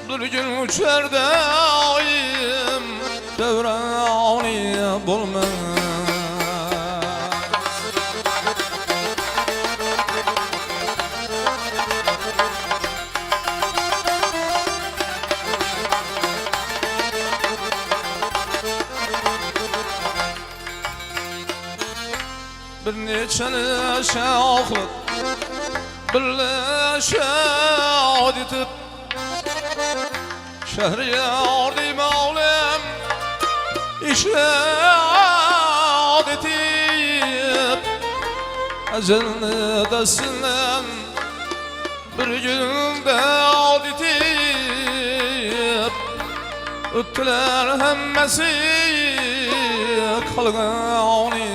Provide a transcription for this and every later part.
Bir gün uçar daim devrani bulmaz. Bir neçəni şahlık birleşad etip Şehriyar Mevlam işad etip Ecelini desinden bir günde ad etip Öttüler hemmesi kalgani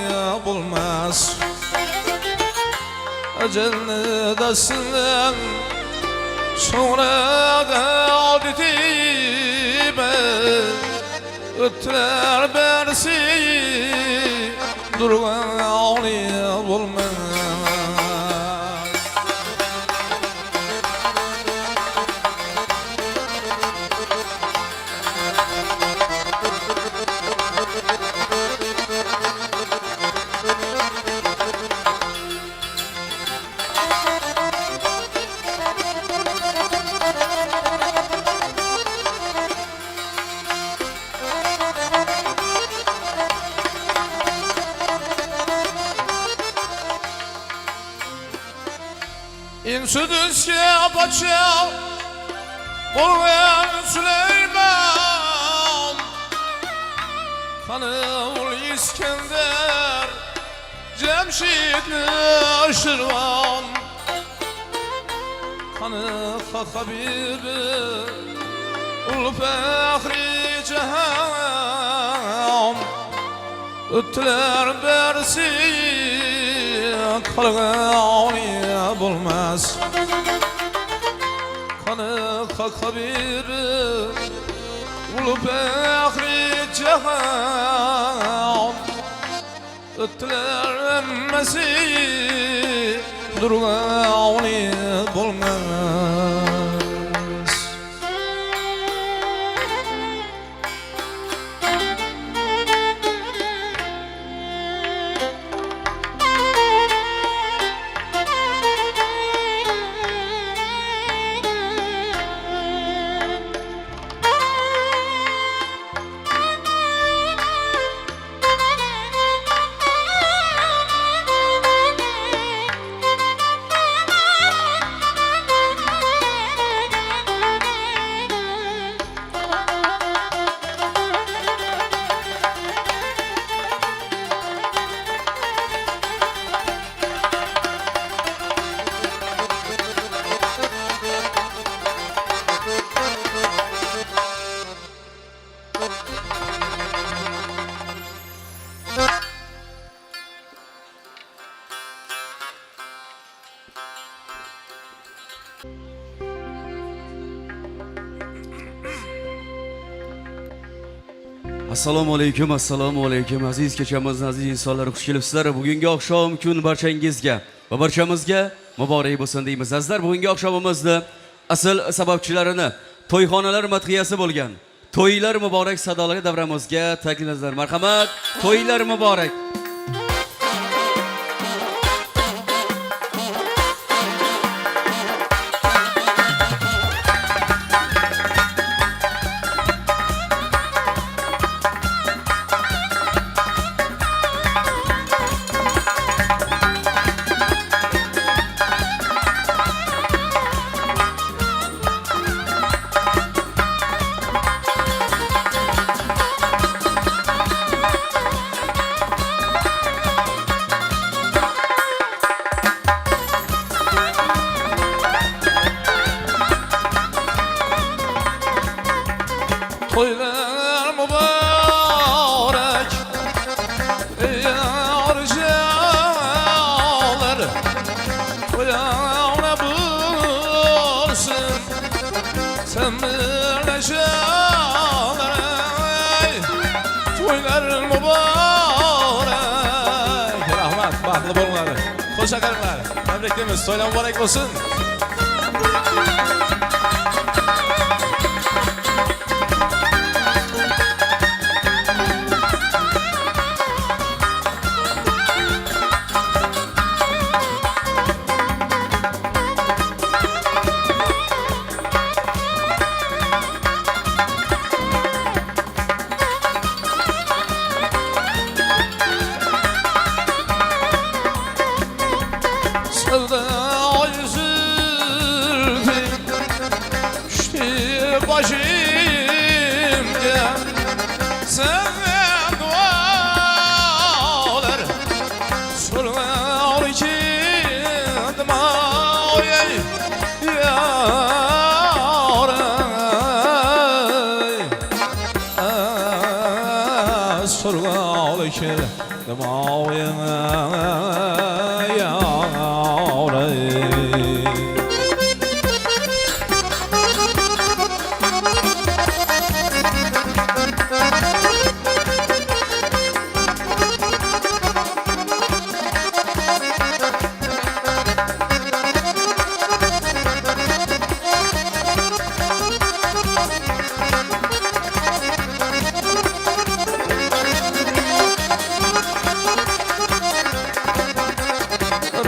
bulmaz. Ecelini desinden sonra ad etip Öttüler bersi durgani bulmaz. İnsüdüzke paça Bulgan Süleyman Kanıl İskender Cemşitli Şirvan Kanı Habibi Ul Fehri Cehan Öttüler bersi kalgani bulmaz. Kanı Habibi Ul Fehri Cehan Öttüler emmesi durgani bulmaz. Assalomu alaykum aziz kechamiz aziz insonlar, xush kelibsizlar. Bugungi oqshom kun barchangizga va barchamizga muborak bo'lsin deymiz. Azizlar, bugungi oqshomimizni asl sababchilarini to'yxonalar madhiyasi bo'lgan to'ylar muborak sadolari davramizga takliflar. Marhamat, to'ylar muborak. Toylar mübarek yarcalar Toyağına bulsun sen birleşalar Toylar mübarek Rahmat, bahtlı bolunlar Hoş akarınlar Tebriklerimiz, toylar mübarek olsun başımga sen dualar so'rar ekandim oy yarim so'rar ekandim oy yarim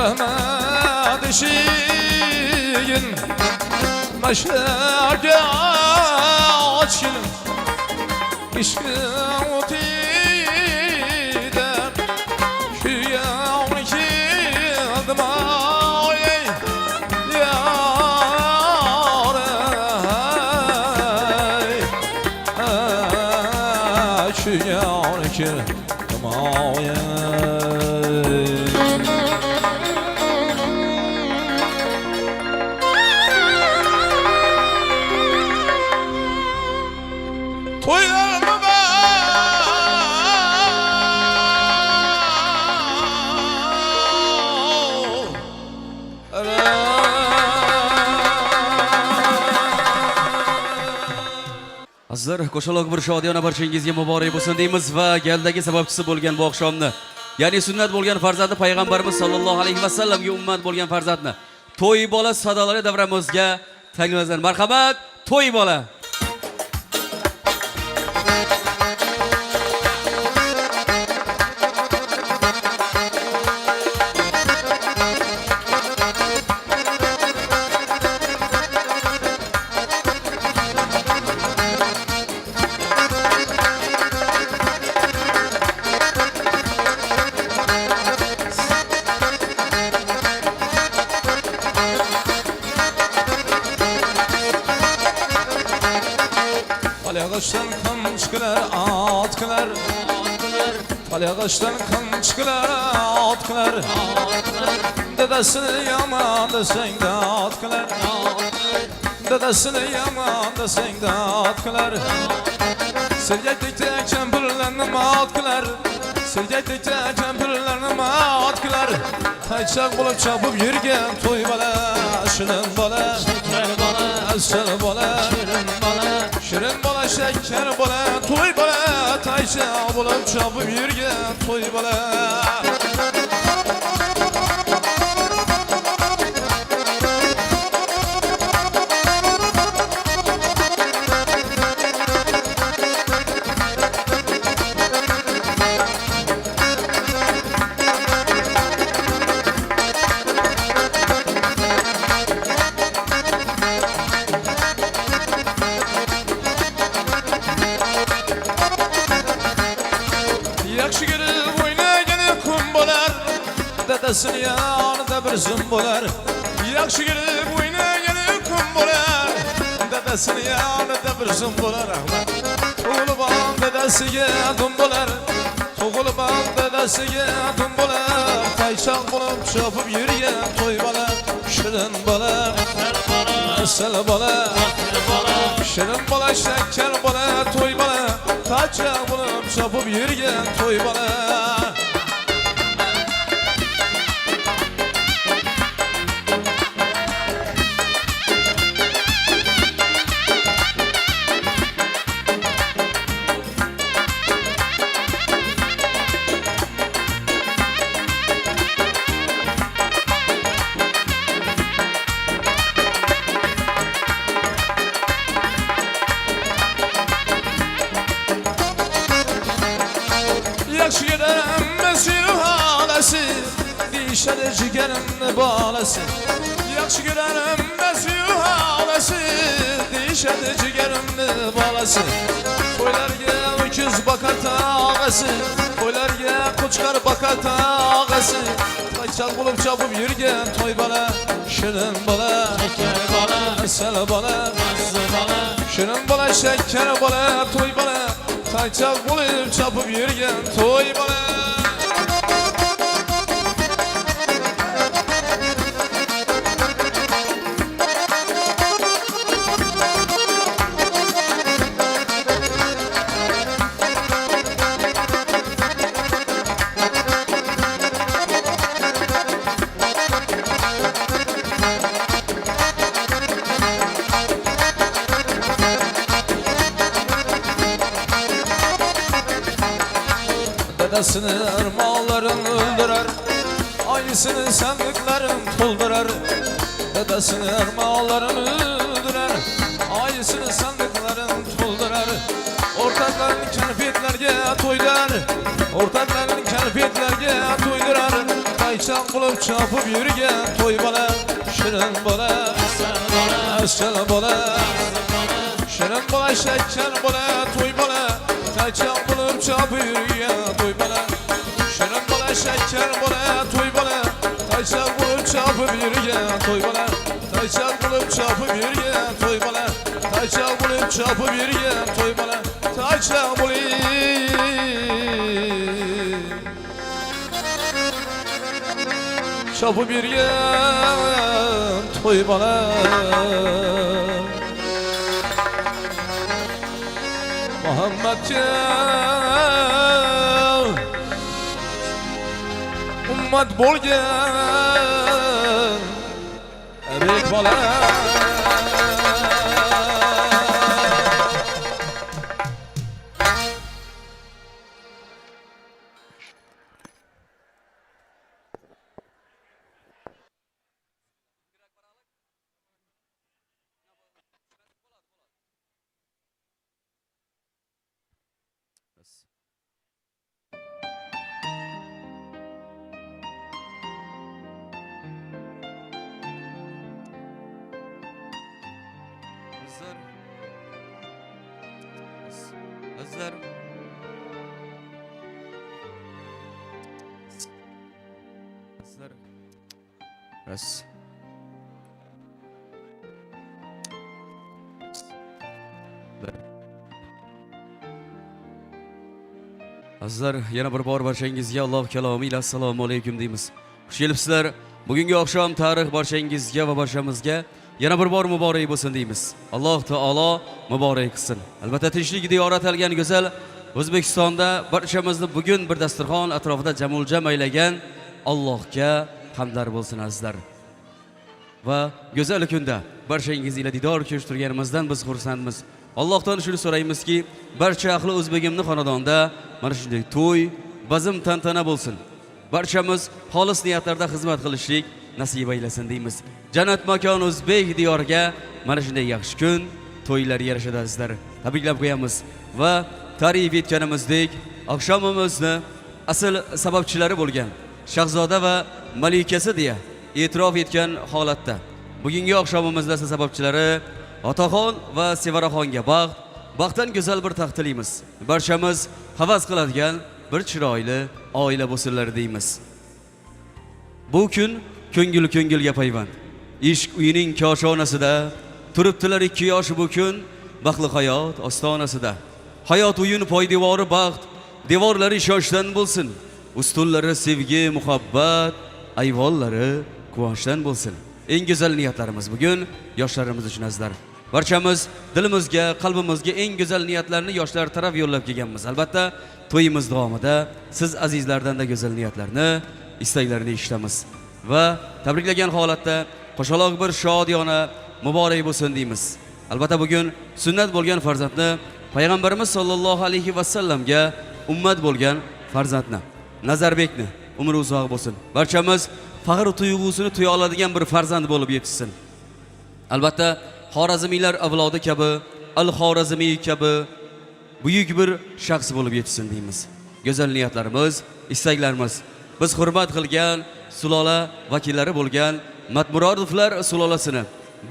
rahmat eşigin başlarga açın ishqim o'tida kuyovni keldim oy yarim kuyovni keldim oy toylarımı Azizlar, qo'shaloq bir shodiyona barchangizga muborak bo'lsin deymiz va galdagi sababchisi bo'lgan bu oqshomni, ya'ni sunnat bo'lgan farzandi payg'ambarimiz sollallohu alayhi vasallamga ummat bo'lgan farzandni to'y bola sadolari davramizga taqdim. Marhamat, to'y bola. Palag'ishdan qamchilar otqilar Palag'ishdan qamchilar otqilar dadasini yomon desang otqilar dadasini yomon desang otqilar sergaklikda kampirlarni otqilar sergaklikda kampirlarni otqilar qaychoq bo'lib chopib yurgan to'y bola shirin bola shakar bola asal bola shirin bola shirin bola şeker bola to'y bola taychoq bo'lib chopib yurgan to'y bola yaxshi ko'rib o'ynagani kun bo'lar dadasini yonida bir zum bo'lar yaxshi ko'rib o'ynagani kun bo'lar dadasini yonida bir zum bo'lar tug'ilib ham dadasiga dum bo'lar tug'ilib ham dadasiga dum bo'lar qaychoq bo'lib chopib yurgan to'y bola shirin bola asal bola shirin bola shakar bola to'y bola qaychoq bo'lib chopib yurgan to'y bola yaxshi ko'raman seni holasi deyishadi jigarimni bolasi yaxshi ko'raman seni holasi deyishadi jigarimni bolasi to'ylarga o'kiz bakar tog'asi to'ylarga qo'chqar bakar tog'asi qaychoq bo'lib chopib yurgan to'y bola shirin bola shakar bola asal bola mazza bola Shirin bola shakkar bola to'y bola taychoq bo'lib chopib yurgan to'y bola Dedesini armağanların öldürer, ailesinin sandıkların doldurar. Dedesini armağanların öldürer, ailesinin sandıkların doldurar. Ortakların kelpetlerge toylar, ortakların kelpetlerge toydurar. Tayçak bulup çapıp yürüyen toy bala, şirin bala, asıl bala, şirin bala, şeker bala, toy bala. Tayçak bulup çapıp yürüyen toy bala, şirin bala, şeker bala, toy bala. Tayçak bulup çapıp yürüyen toy bala, tayçak bulup çapıp yürüyen toy bala. Tayçak bulup çapıp yürüyen toy bala, tayçak bulup çapıp yürüyen toy bala. Muhammed'e ummet bo'lgan bek bola. Azlar Ras Azizlar, yana bir bor barchangizga Alloh kalomi ila assalomu alaykum deymiz. Xush kelibsizlar. Bugungi oqshom tarix barchangizga va barchamizga yana bir bor muborak bo'lsin deymiz. Alloh taolo muborak qilsin. Albatta tinchlik diyora atalgan go'zal O'zbekistonda barchamizni bugun bir dasturxon atrofida jamul-jam aylagan Allohga hamdlar bo'lsin azizlar. Va go'zal kunda barchangiz ila didor ko'rishtirganimizdan biz xursandmiz. Allohdan shuni so'raymizki, barcha ahli o'zbegimni xonadonda mana shunday to'y, bazm tantana bo'lsin. Barchamiz xolis niyatlarda xizmat qilishlik nasib aylasin deymiz. Jannat makon o'zbek diyoriga mana shunday yaxshi kun, to'ylar yarashadi azizlar. Tabriklab qo'yamiz va ta'rif etganimizdek, oqshomimizni asl sababchilari bo'lgan Shahzoda va malikasi deya e'tirof etgan holatda bugungi oqshomimizda sababchilari Otaxon va Sevaraxonga baxtdan go'zal bir taxt tilaymiz. Barchamiz havas qiladigan bir chiroyli oila bo'lsinlar deymiz. Bu kun ko'ngilga payvand. Ishq uyining koshonasida turibdilar ikki yosh bu kun baxtli hayot ostonasida. Hayot uyun poydevori baxt, devorlari ishonchdan bo'lsin. Ustunlari sevgi, muhabbat, ayvonlari quvonchdan bo'lsin. Eng go'zal niyatlarimiz bugun yoshlarimiz uchun azizlar. Barchamiz dilimizga, qalbimizga eng go'zal niyatlarni yoshlar taraf yo'llab kelganmiz. Albatta, to'yimiz davomida siz azizlardan da go'zal niyatlarni, istaklarni eshitamiz va tabriklagan holatda qo'shaloq bir shodiyona muborak bo'lsin deymiz. Albatta bugun sunnat bo'lgan farzandni payg'ambarimiz sollallohu alayhi va sallamga ummat bo'lgan farzandni Nazarbekni umri uzoq bo'lsin. Barchamiz faxr tuyg'usini tuya oladigan bir farzand bo'lib yetishsin. Albatta Xorazmiylar avlodi kabi, Al-Xorazmiy kabi buyuk bir shaxs bo'lib yetishsin deymiz. Go'zal niyatlarimiz, istaklarimiz biz hurmat qilgan sulola vakillari bo'lgan Matmurodovlar sulolasini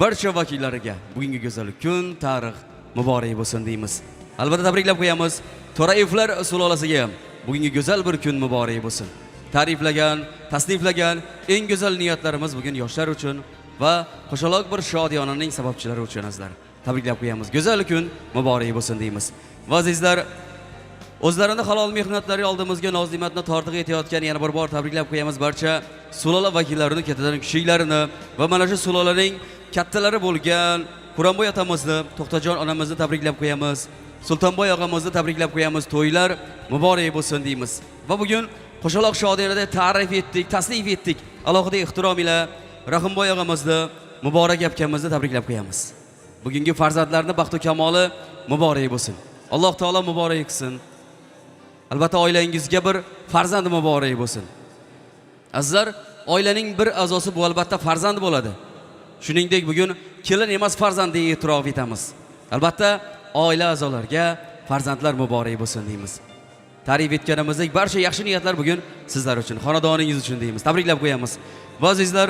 barcha vakillariga bugungi go'zal kun, tarix muborak bo'lsin deymiz. Albatta tabriklab qo'yamiz. To'raevlar sulolasiga ham bugungi go'zal bir kun muborak bo'lsin. Ta'riflagan, tasniflagan eng go'zal niyatlarimiz bugun yoshlar uchun va qo'shaloq bir shodiyonaning sababchilari uchun azizlar. tabriklab qo'yamiz. Go'zal kun muborak bo'lsin deymiz. Va azizlar, o'zlarini halol mehnatlari oldimizga noz-ne'matni tortiq etayotgan yana bir bor tabriklab qo'yamiz barcha sulola vakillarini, kattalarning kichiklarni va mana shu sulolaning kattalari bo'lgan Quronboy otamizni, To'xtajon onamizni tabriklab qo'yamiz. Sultonboy og'amizni tabriklab qo'yamiz. To'ylar muborak bo'lsin deymiz. Va bugun qo'shaloq shodiyonada ta'rif etdik, tasnif etdik. Alohida ehtirom ila Rahimboy og'amizni muborak yapkamizni tabriklab qo'yamiz. Bugungi farzandlarning baxtu kamoli muborak bo'lsin. Alloh taolo muborak qilsin. Albatta oilangizga bir farzand muborak bo'lsin. Azizlar, oilaning bir a'zosi bu albatta farzand bo'ladi. Shuningdek bugun kelin emas farzand deb e'tirof etamiz. Albatta oila a'zolariga farzandlar muborak bo'lsin deymiz. Ta'rif etganimizdek barcha yaxshi niyatlar bugun sizlar uchun, xonadoningiz uchun deymiz. Tabriklab qo'yamiz. Va azizlar,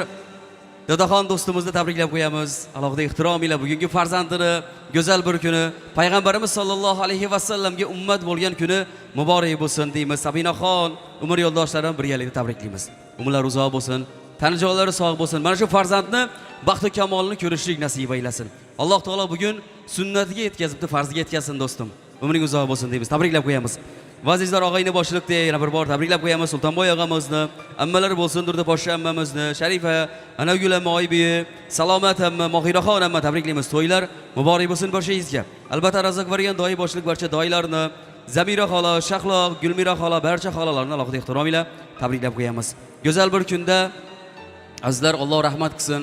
Dadaxon do'stimizni tabriklab qo'yamiz. Alohida ehtirom ila bugungi farzandini go'zal bir kuni, payg'ambarimiz sollallohu alayhi va sallamga ummat bo'lgan kuni muborak bo'lsin deymiz. Sabinaxon, umr yo'ldoshlarim birgalikda tabriklaymiz. Umrlar uzoq bo'lsin, tani joylari sog' bo'lsin. Mana shu farzandni baxtu kamolini ko'rishlik nasib aylasin. Alloh taolo bugun sunnatiga yetkazibdi, farziga yetkazsin do'stim. Umring uzoq bo'lsin deymiz. Tabriklab qo'yamiz. Va azizlar, og'ayni boshliqda yana bir bor tabriklab qo'yamiz. Sultonboy og'amizni, ammalar bo'lsin, Durda poshsha ammamizni, Sharifa, Anagul amma Oybi, Salomat amma, Mohiraxon amma tabriklaymiz. To'ylar muborak bo'lsin barchangizga. Albatta razaq bergan do'y boshliq barcha do'ylarni, Zamira xola, Shahloq, Gulmira xola barcha xolalarni alohida ehtirom ila tabriklab qo'yamiz. Go'zal bir kunda azizlar, Alloh rahmat qilsin.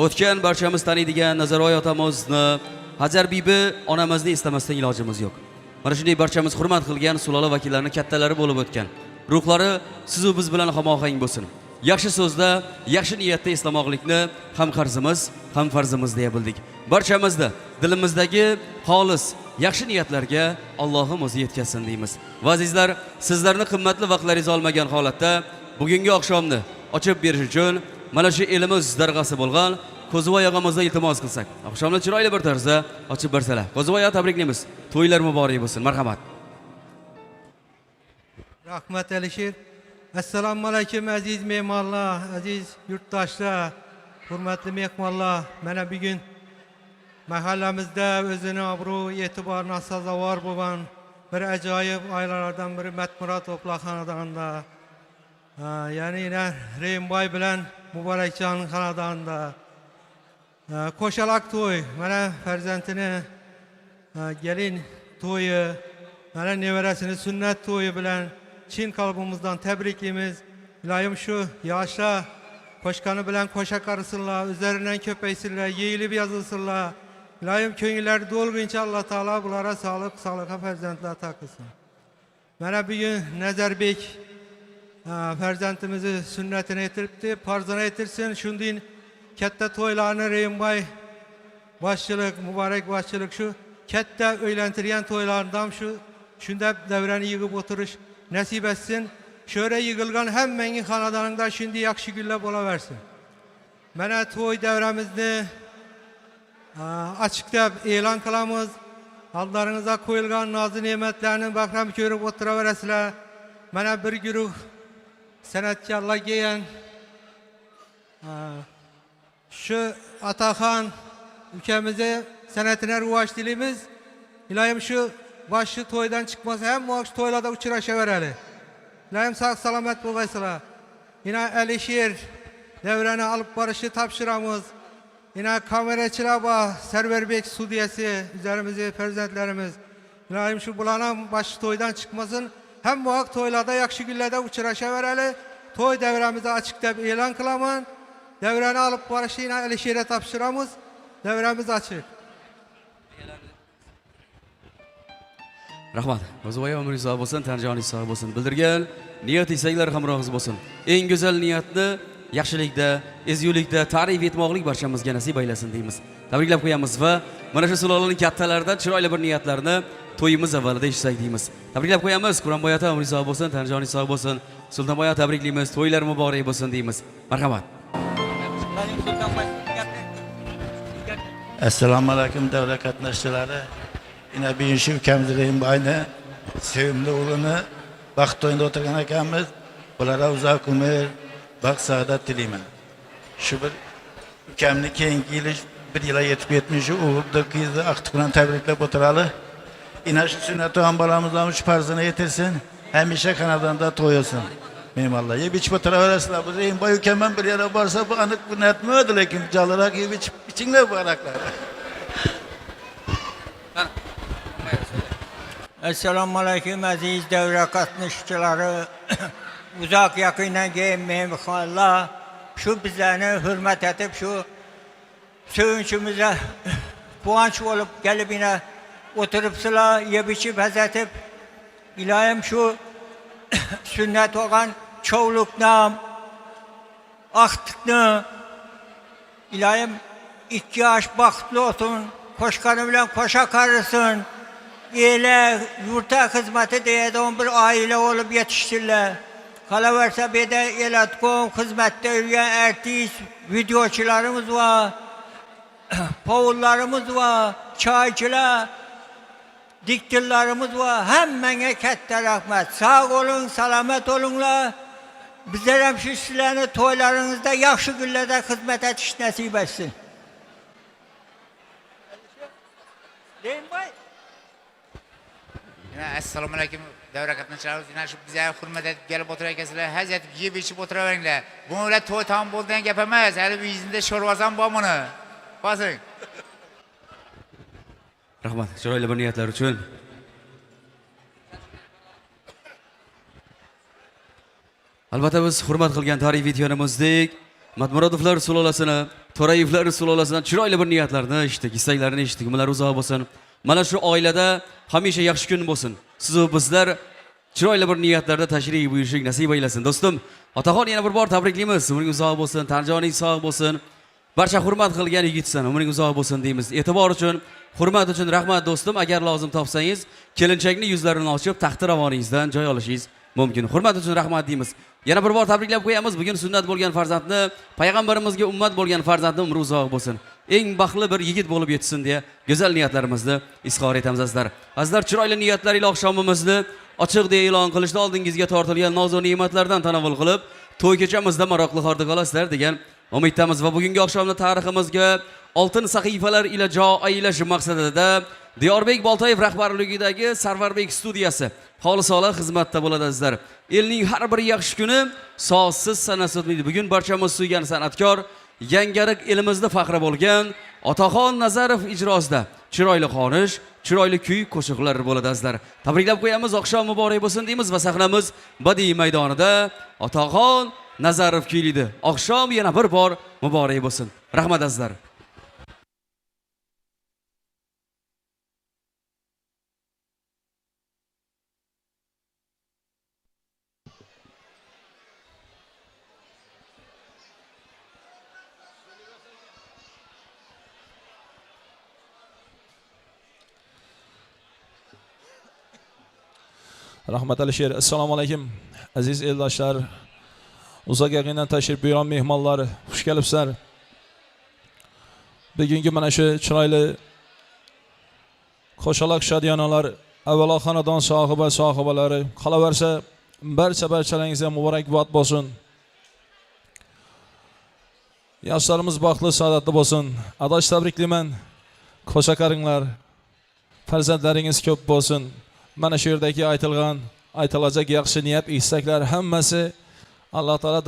O'tgan barchamiz taniydigan Nazaroy otamizni, Hajar bibi onamizni eslamasdan ilojimiz yo'q. Mana shunday barchamiz hurmat qilgan sulola vakillarini kattalari bo'lib o'tgan. Ruhlari siz va biz bilan hamohang bo'lsin. Yaxshi so'zda, yaxshi niyatda eslamoqlikni ham qarzimiz, ham farzimiz deya bildik. Barchamizni dilimizdagi xolis yaxshi niyatlarga Allohim o'zi yetkazsin deymiz. Va azizlar, sizlarni qimmatli vaqtlaringiz olmagan holatda bugungi oqshomni ochib berish uchun mana shu elimiz darg'asi bo'lgan Qo'zivoy og'amizdan iltimos qilsak, oqshomni chiroyli bir tarzda ochib bersalar. Qo'zivoy tabriklaymiz. To'ylar muborak bo'lsin. Marhamat. Rahmat Alisher. Assalomu alaykum aziz mehmonlar, aziz yurtdoshlar, hurmatli mehmonlar. Mana bugun mahallamizda o'zini obro' e'tiborni sazovor bo'lgan bir ajoyib oilalardan biri Matmurod O'pla xonadonida, ya'ni Reyimboy bilan Muborakjon xonadonida qo'shaloq to'y, mana farzandini gelin to'yi, mana nevarasini sunnat to'yi bilan chin qalbimizdan tabriklaymiz. Iloyim shu yoshlar qo'shqani bilan qo'sha qarsinlar, o'zlaridan ko'paysinlar, yeyilib yozilsinlar. Iloyim ko'ngillari to'lguncha Alloh taolo bularga sog'lik, salohat farzandlar ato qilsin. Mana bugun Nazarbek farzandimizni sunnatini aytiribdi, farzini aytirsin. Shunday katta to'ylarni Reyimboy boshchilik, muborak boshchilik shu katta o'ylantirgan to'ylardan shunda davrani yig'ib o'tirish nasib etsin. Şöyle yığılgan hemmenin xonadonida shunday yaxshi kunlar bo'laversin. Mana to'y davramizni açıkdab e'lon qilamiz. Aldaringizga qo'yilgan nozi ne'matlarni bahram ko'rib o'tiraverasizlar. Mana bir guruh san'atkorlar kelgan. Şu Ataxon ukamizni san'atini rivoj tilaymiz. Iloyim shu boshli to'ydan chiqmasa ham shu to'ylarda uchrashaveradi. Iloyim sog' salomat bo'lgaysizlar. Yine Alisher devreni alıp barışı tapşıramiz. Yine kamerachilar bor, Sarvarbek studiyasi, üzerimizi farzandlarimiz. Iloyim shu bularning boshli to'ydan chiqmasin. Hem vaqt to'ylarda yaxshi kunlarda uchrashaveradi. To'y davramizni açık deb e'lon qilaman. Devreni alıp barışı yine Alisherga tapşıramiz. Devremiz açık. Rahmat. O'zivoy umringiz sog' bo'lsin, tanjoningiz sog' bo'lsin. Bildirgan niyat isanglar hamrohingiz bo'lsin. Eng go'zal niyatni yaxshilikda, ezgulikda ta'rif etmoqlik barchamizga nasib aylasin deymiz. Tabriklab qo'yamiz va mana shu sulolaning kattalaridan chiroyli bir niyatlarni to'yimiz avvalida eshitsak deymiz. Tabriklab qo'yamiz. Quronboy ota umringiz sog' bo'lsin, tanjoningiz sog' bo'lsin. Sultonboy ota tabriklaymiz. To'ylar muborak bo'lsin deymiz. Marhamat. Assalomu alaykum davlat qatnashchilari. Yine bir işi ülkemizin bayını, sevimli oğlunu, baxt toyunda oturgan ekanmiz. Bulara uzak ömür, bak saadat dileyim. Şu bir ülkemni keyingi yili bir yıla yetip yetmişi uğurda kızı aktıklarını tebriklep oturalı. İna şu sünnet olan balamızdan üç parzını yetirsin. Hem işe kanadan da toyulsun. Benim Allah. Ye biç batıra arasında bu zeyin bayu kemen bir yere varsa bu anık bu net mi ödü lekin calarak ye biçinle bu araklar. Esselamu Aleyküm aziz devre katmışçıları, uzak yakından gelin mehmanlar, şu bizlerini hürmet edip şu sevinçimize puanç olup gelip yine oturup sıla yiyip içip hazretip İlahim şu sünnet olan çoğulukna, aktıkna İlahim 2 yaş baktlı olsun, koşkanı bilen koşa karısın. Eyle yurta hizmeti diye de bir aile olup yetiştirler. Kalaverse bir de elatkom hizmette yürüyen artist, videoçularımız var. Pavullarımız var, çaycılar, diktirlarımız var. Hemen katta rahmet. Sağ olun, selamet olunlar. Bizler hem şu sizlerini toylarınızda, yaxşı günlerde hizmet etiş nasip etsin. Değil mi? Assalomu alaykum davra qatnashchilarimiz, yana shu bizga hurmat etib kelib o'tirayotgansizlar, hazat yeb ichib o'tiraveringlar. Bular to'y tam bo'lgan gap emas. Hali bu yuzingda sho'rvazam bor buni. Bosing. Rahmat, chiroyli bir niyatlar uchun. Albatta biz hurmat qilgan tarixiy videomizdek Matmurodovlar sulolasini, To'rayevlar sulolasidan chiroyli bir niyatlarni eshitdik, istaklarni eshitdik. Ular uzoq bo'lsin. Mana shu oilada hamisha yaxshi kun bo'lsin. Siz va bizlar chiroyli bir niyatlarda tashrif buyurishing nasib aylasin. Do'stim, otaxon yana bir bor tabriklaymiz. Umring uzoq bo'lsin, Tanjoning sog' bo'lsin. Barcha hurmat qilgan yigitsan, umring uzoq bo'lsin deymiz. E'tibor uchun, hurmat uchun rahmat do'stim. Agar lozim topsangiz, kelinchakning yuzlarini ochib, taxti ravoningizdan joy olishingiz mumkin. Hurmat uchun rahmat deymiz. Yana bir bor tabriklab qo'yamiz. Bugun sunnat bo'lgan farzandni, payg'ambarimizga ummat bo'lgan farzandni umri uzoq bo'lsin. Eng baxtli bir yigit bo'lib yetsin deya go'zal niyatlarimizni izhor etamiz azizlar. Azizlar, chiroyli niyatlar ila oqshomimizni ochiq deya e'lon qilishda oldingizga tortilgan noz va ne'matlardan tanovul qilib, to'y kechamizda maroqli hordiq olasizlar degan umiddamiz va bugungi oqshomni tariximizga oltin sahifalar ila jo aylash maqsadida Diyorbek Boltoyev rahbarligidagi Sarvarbek studiyasi xolisona xizmatda bo'ladi azizlar. Elning har bir yaxshi kuni so'zsiz sanasi o'tmaydi. Bugun barchamiz suygan san'atkor Yangarik elimizda faxri bo'lgan Otaxon Nazarov ijrosida chiroyli qonish, chiroyli kuy qo'shiqlar bo'ladi azizlar. Tabriklab qo'yamiz, oqshom muborak bo'lsin deymiz va sahnamiz badiiy maydonida Otaxon Nazarov kuylaydi. Oqshom yana bir bor muborak bo'lsin. Rahmat azizlar. Rahmat Alisher. Assalomu alaykum aziz eldoshlar. Uzoq yaqindan tashrif buyurgan mehmonlar, xush kelibsizlar. Bugungi mana shu chiroyli qo'shaloq shodiyonalar, avvalo xonadon sohibalari, qolaversa barchalaringizga muborakbod bo'lsin. Yoshlarimiz baxtli, saodatli bo'lsin. Adosh tabriklayman. Qo'sha qaringlar. Farzandlaringiz ko'p bo'lsin. Mana shu yerdagi aytilajak yaxshi niyat, istaklar hammasi Alloh taolo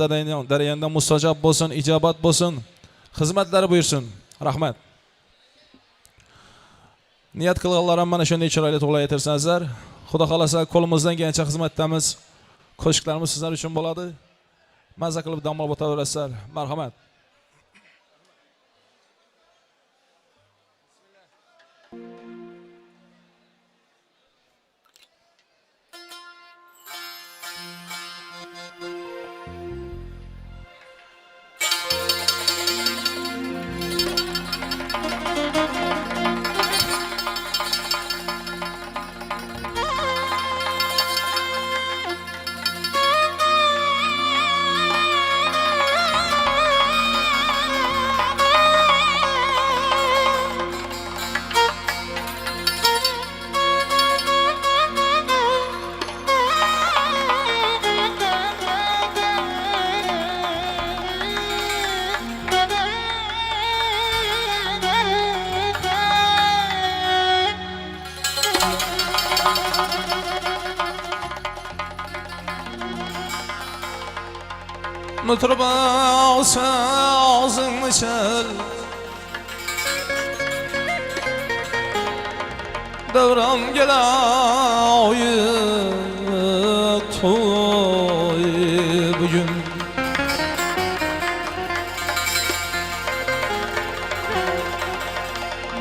darayonda mustajob bo'lsin, ijobat bo'lsin, xizmatlari buyursin. Rahmat. Niyat qilganlar ham mana shunday chiroyli to'g'laytirsinizlar. Xudo xolasa qo'limizdan kelgancha xizmatdamiz. Qo'shiqlarimiz sizlar uchun bo'ladi. Mazza qilib dam olib o'taverasizlar. Marhamat. Mıtrıba sazını çal Devram gele ayık toy bugün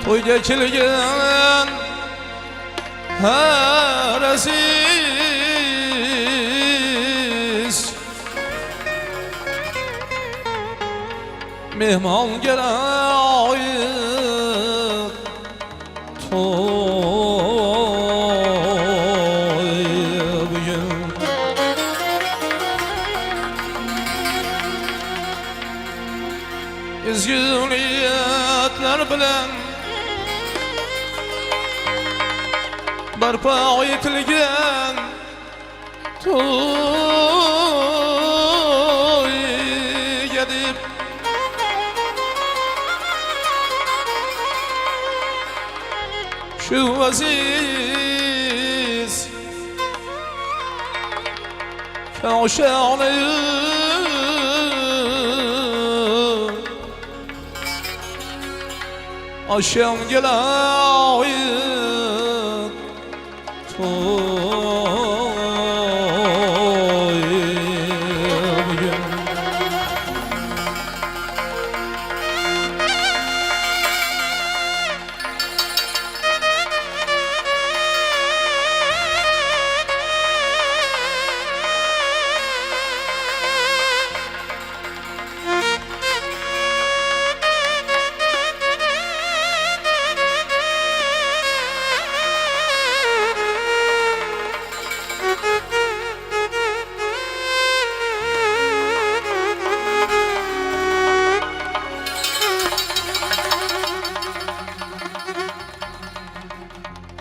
Toy geçilgen her aziz Mehman gele ayık toy bugün İzgüniyetler bilen barpa etilgen toy gedip şu aziz kaşanı aşam gelayık toy bugün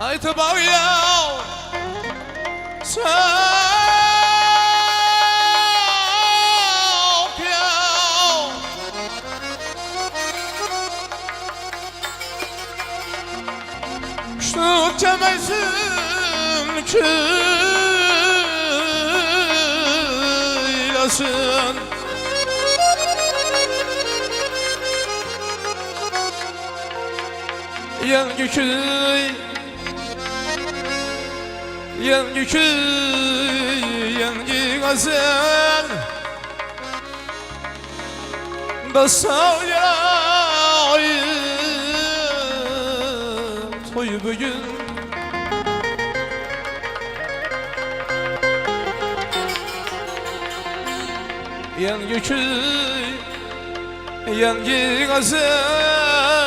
Aytıp ağyav Soğuk yav Şu temezin kıylasın Yengi köy Yengi köy Yengi gazel Basal yayı Toy bugün Yengi köy Yengi gazel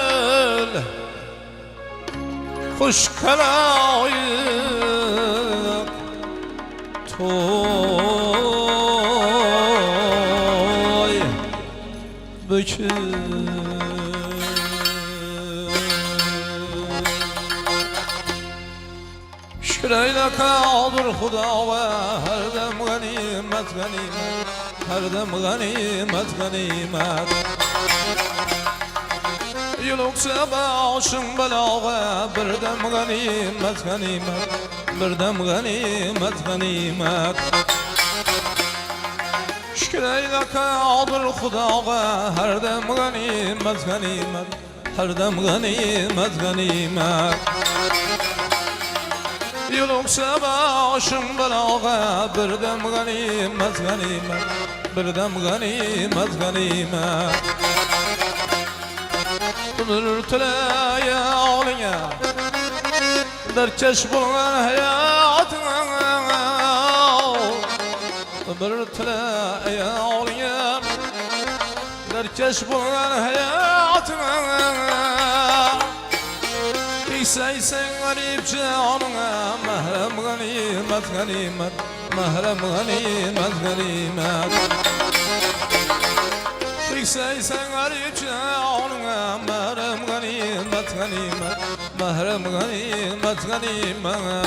Hoş kalayık toy bükün Şükür eyle kadir Huda ve her dem ganimet ganimet Her dem ganimet ganimet Yoluksa başın belağa bir dem ganimet ganimet Bir dem ganimet ganimet Şükür eyle kadir Hudağa her dem ganimet ganimet Her dem ganimet ganimet Yoluksa başın belağa bir dem ganimet ganimet Bir dem ganimet ganimet Ürtüleye ağlıya Derkeş bulgan hayatına Ürtüleye ağlıya Derkeş bulgan hayatına İseysen garip canına Mahrem ganimet ganimet Mahrem ganimet ganimet İseysen garip canına Mahrem ganimet ganimet Mahrem ganimet ganimet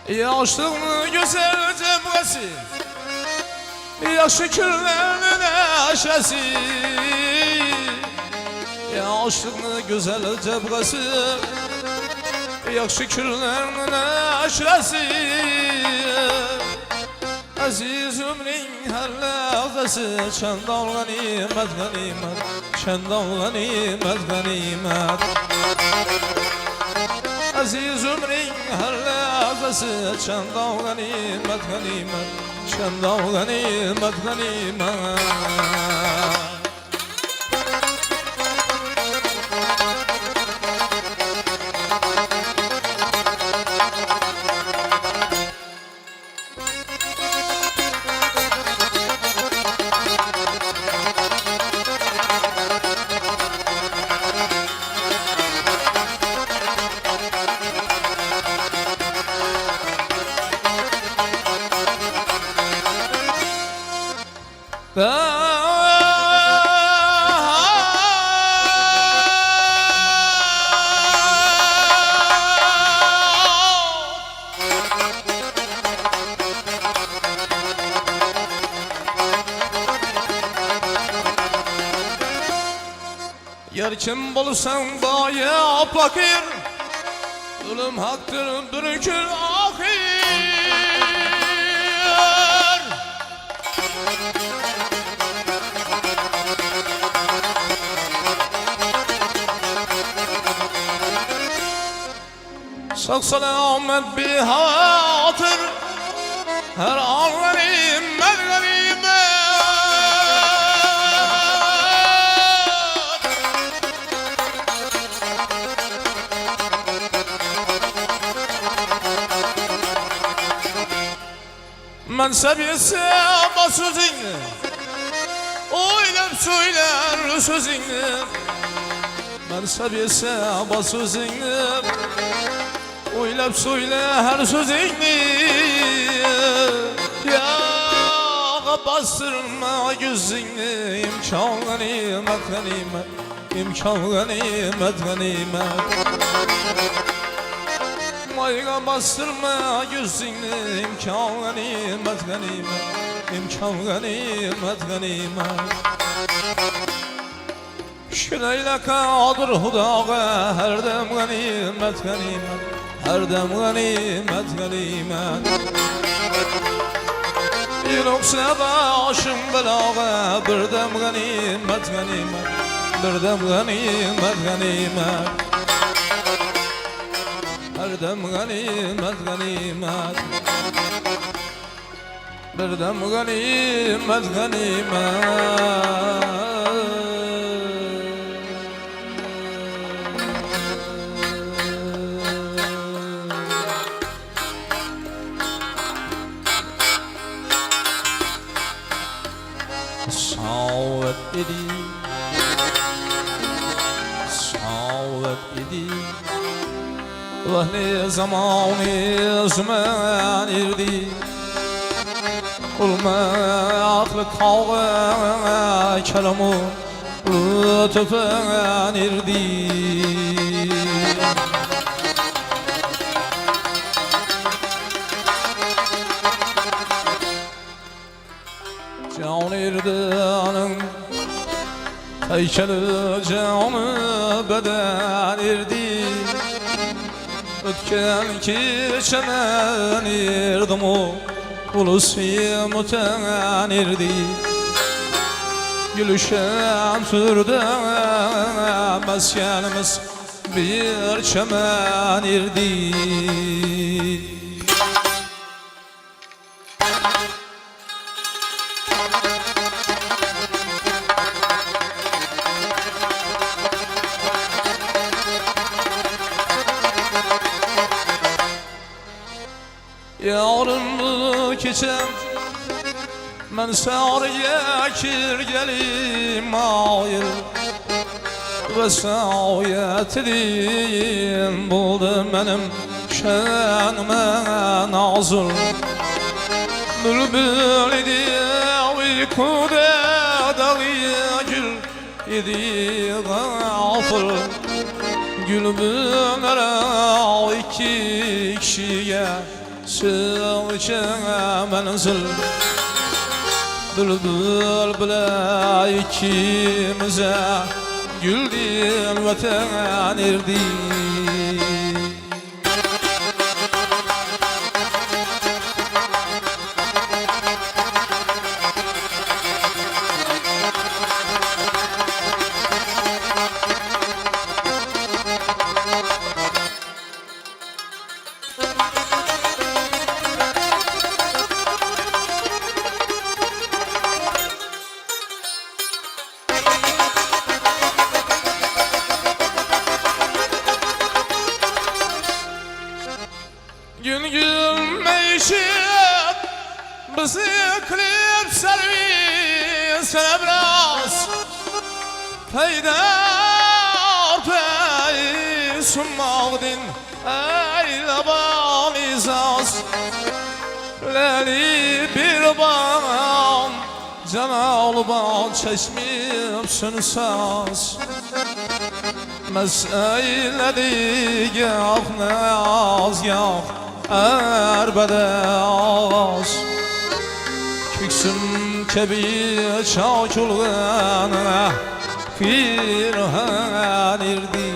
Yaşlığını güzel cebgesi, yaşı küllerinin aşesi. Yaşlığını güzel cebgesi, yaşı küllerinin aşesi. Aziz ömrün her lahzası, çendal ganimet ganimet, çendal ganimet ganimet. Aziz ömrün her lahzası, çendal ganimet ganimet, çendal ganimet ganimet. Yer kim bulsan baya fakir, ölüm haktır bir gün ahir. Çok selamet bir hatır, her an ganimet ganimet. Men seviyesi basuzini, oylab söyler sözini. Men seviyesi basuzini, oylab söyler her sözini. Ya bastırma gözünü, imkan ganimet ganimet, imkan ganimet ganimet. Mayga bastırma gözünü, imkan ganimet ganimet, imkan ganimet ganimet. Şüleyle kadir hudağa, her dem ganimet ganimet, her dem ganimet ganimet. Yoksa başım belağa, bir dem ganimet ganimet, bir dem ganimet ganimet. Her dem ganimet ganimet, bir dem ganimet ganimet. Savet idi, savet idi. Vahne zamanı zaman irdi, ulma aklı kavga kelamu lütfen irdi. Can irdanın heykeli canı beden irdi. Ötken keçenen irdim o ulusi mutan irdi. Gülüşen türde meskenimiz bir çemen irdi. Yarın keçem, men sarıya kirgelim ayır. Ve sayet edin buldu benim şenime nazır. Bülbül idi uykuda dağıya gül idi gafır. Gülbünlere iki kişiye Çılçın menzil Bülbül bile ikimize Güldün vatan erdi Gün gülmeyişip bizi kılıp servisine biraz Peydar pey sunmağdın eyle balizaz Leli bir bağım Cenal bağ çeşmip sünsaz Mes'eyledi gah naz gah erbede ağaz Küksüm kebi çakulğana firhan irdi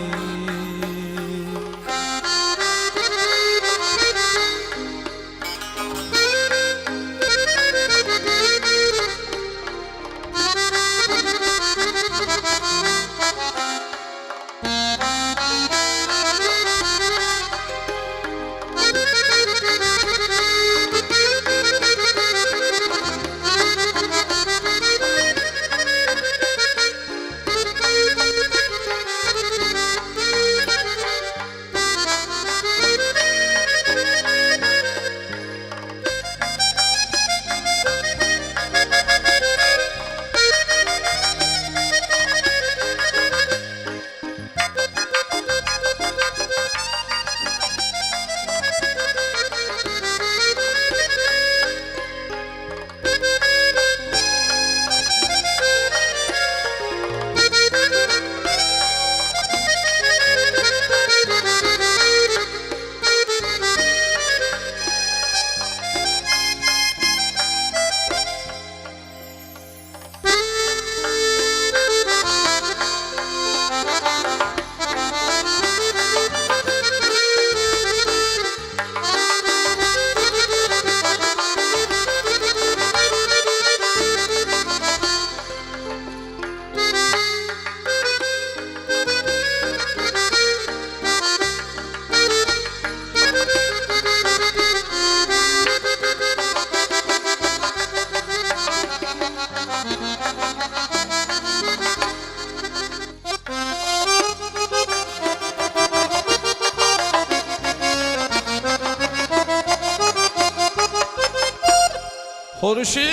Hurşidli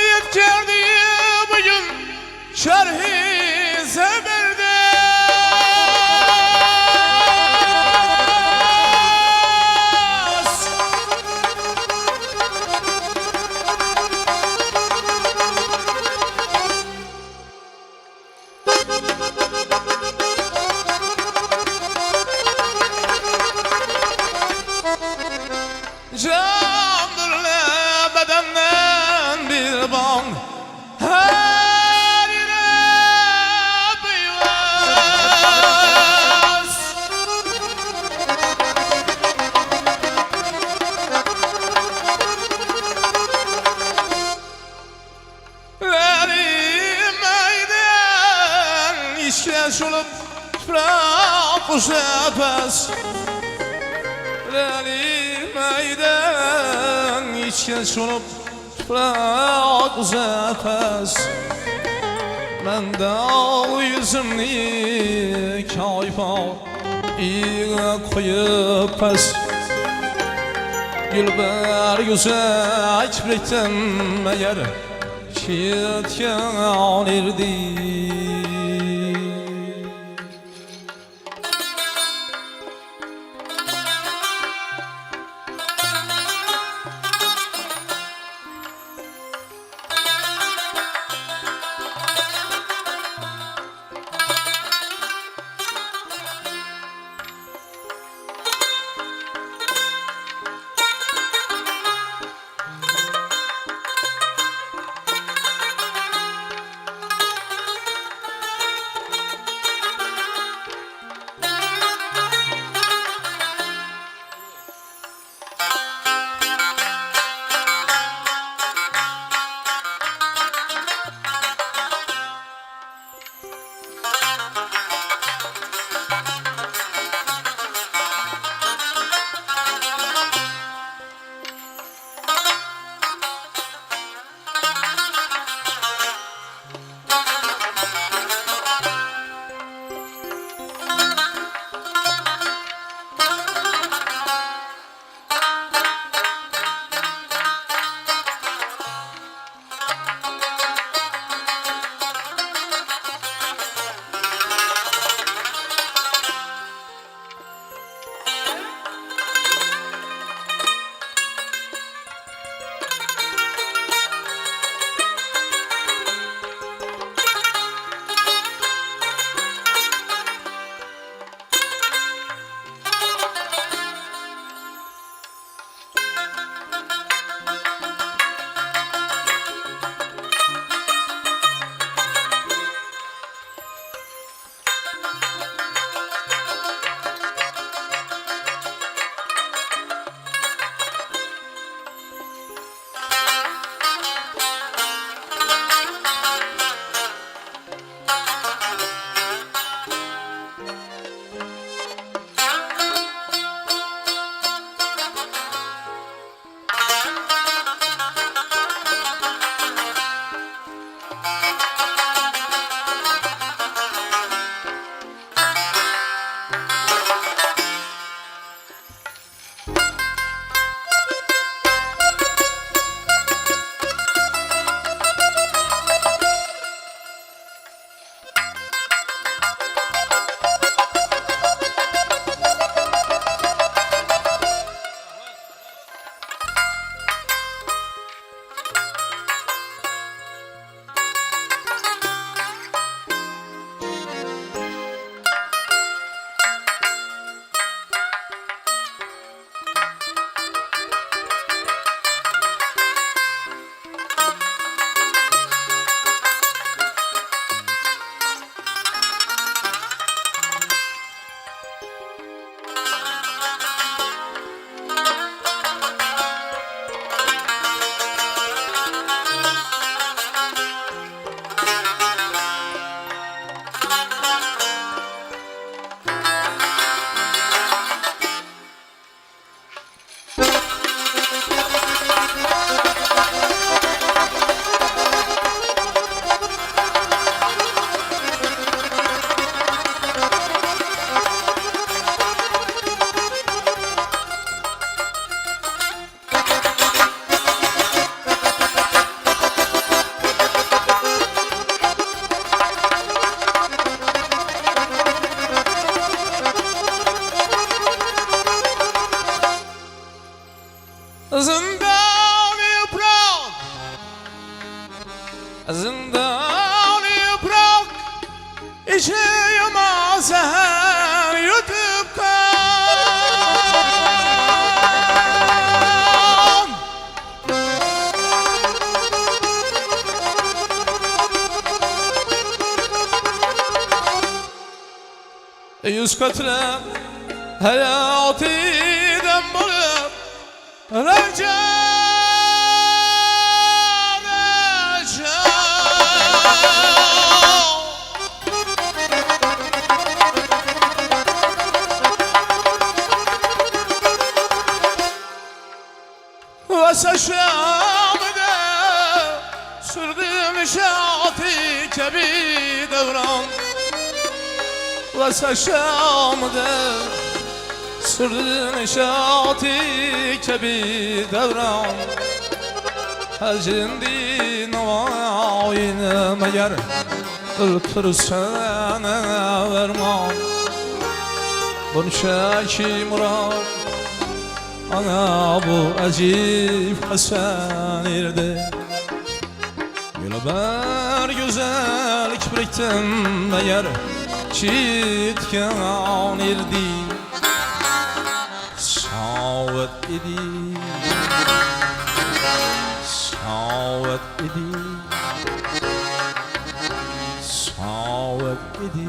yetkerdi bugün şerhi zeberde bedenden bir bağım her yere beyaz Elimeyden işkeş olup fırak bu sepes Elimeyden işkeş olup fırak bu sepes Ben de o yüzümni kayfa iğne koyup pes Gülber güzel çiftlikten eğer şiitken irdi Zindan yaprak, zindan yaprak, içime zehir yutup kan. Yüz katına hayatiden bulup Şam'da sürdüm şati kebi devran Ve Şam'da sürdüm şati kebi devran Hacindi navayine meğer Ötürsene vermem Bunca ki murat Ana bu acip hasen irdi Gülber güzel kipriktim meğer Çitken irdi Savet idi Savet idi Savet idi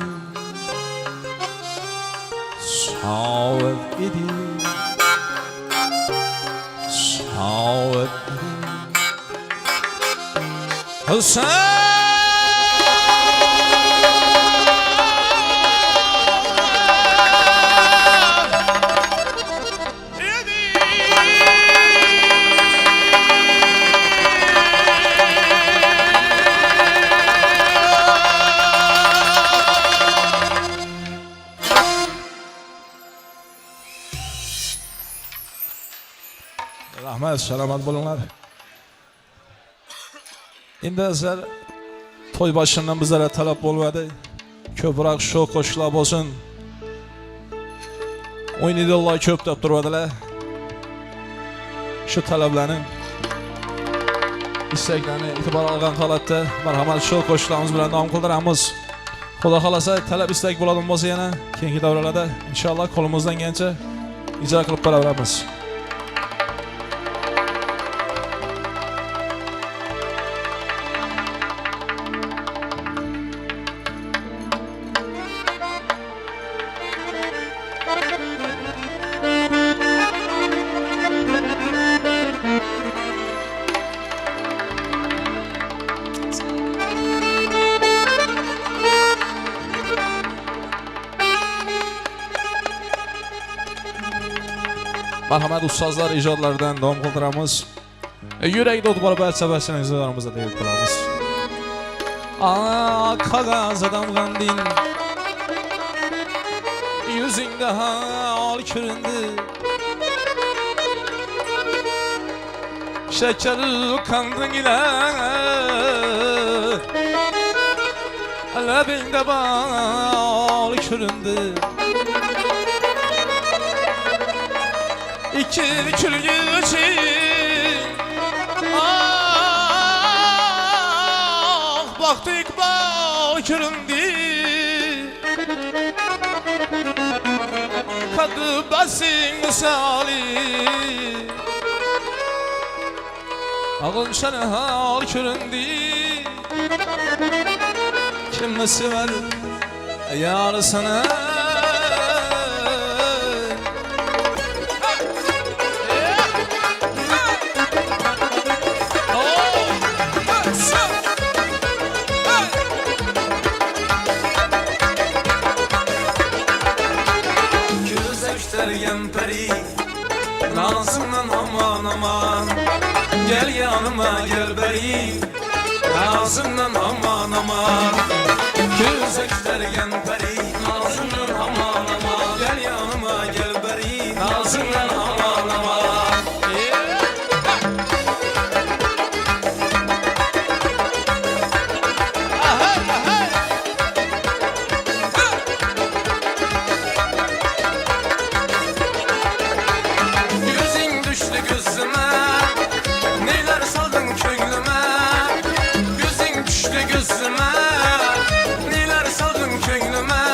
Savet idi Savet idi Hüseyin Rahmet, selamat bulunlar. Endi sizlar to'y boshidan bizlarga talab bo'lmadi. Ko'proq shu qo'shiqlar bo'lsin. O'ynaydilar ko'p deb turadilar. Shu talablarni istaklarni e'tibor olgan holatda marhamat shu qo'shiqlarimiz bilan davom qildiramiz. Xudo xolasa talab istak bo'ladigan bo'lsa yana keyingi davralarda inshaalloh qo'limizdan kelgancha ijro qilib boraveramiz. Marhamat ustozlar ijodlaridan davom qildiramiz. Yurakda o'tib borib barcha ijodlarimizda davom qilamiz. Qog'oz adam g'andin yuzingda hal ko'rindi Şeker kandın ile Lebinde bal küründü İki külgü için Ah baktık bal küründü Kadı basin misali Ağın şanı hal küründü Kim sever yar sana Güzel peri Nazımdan aman aman Gel yanıma gel beri Nazımdan aman aman Güzel peri Nazımdan aman aman Gel yanıma gel beri Nazımdan aman aman Gözün düştü gözüme Neler saldın könlüme Gözün düştü gözüme Neler saldın könlüme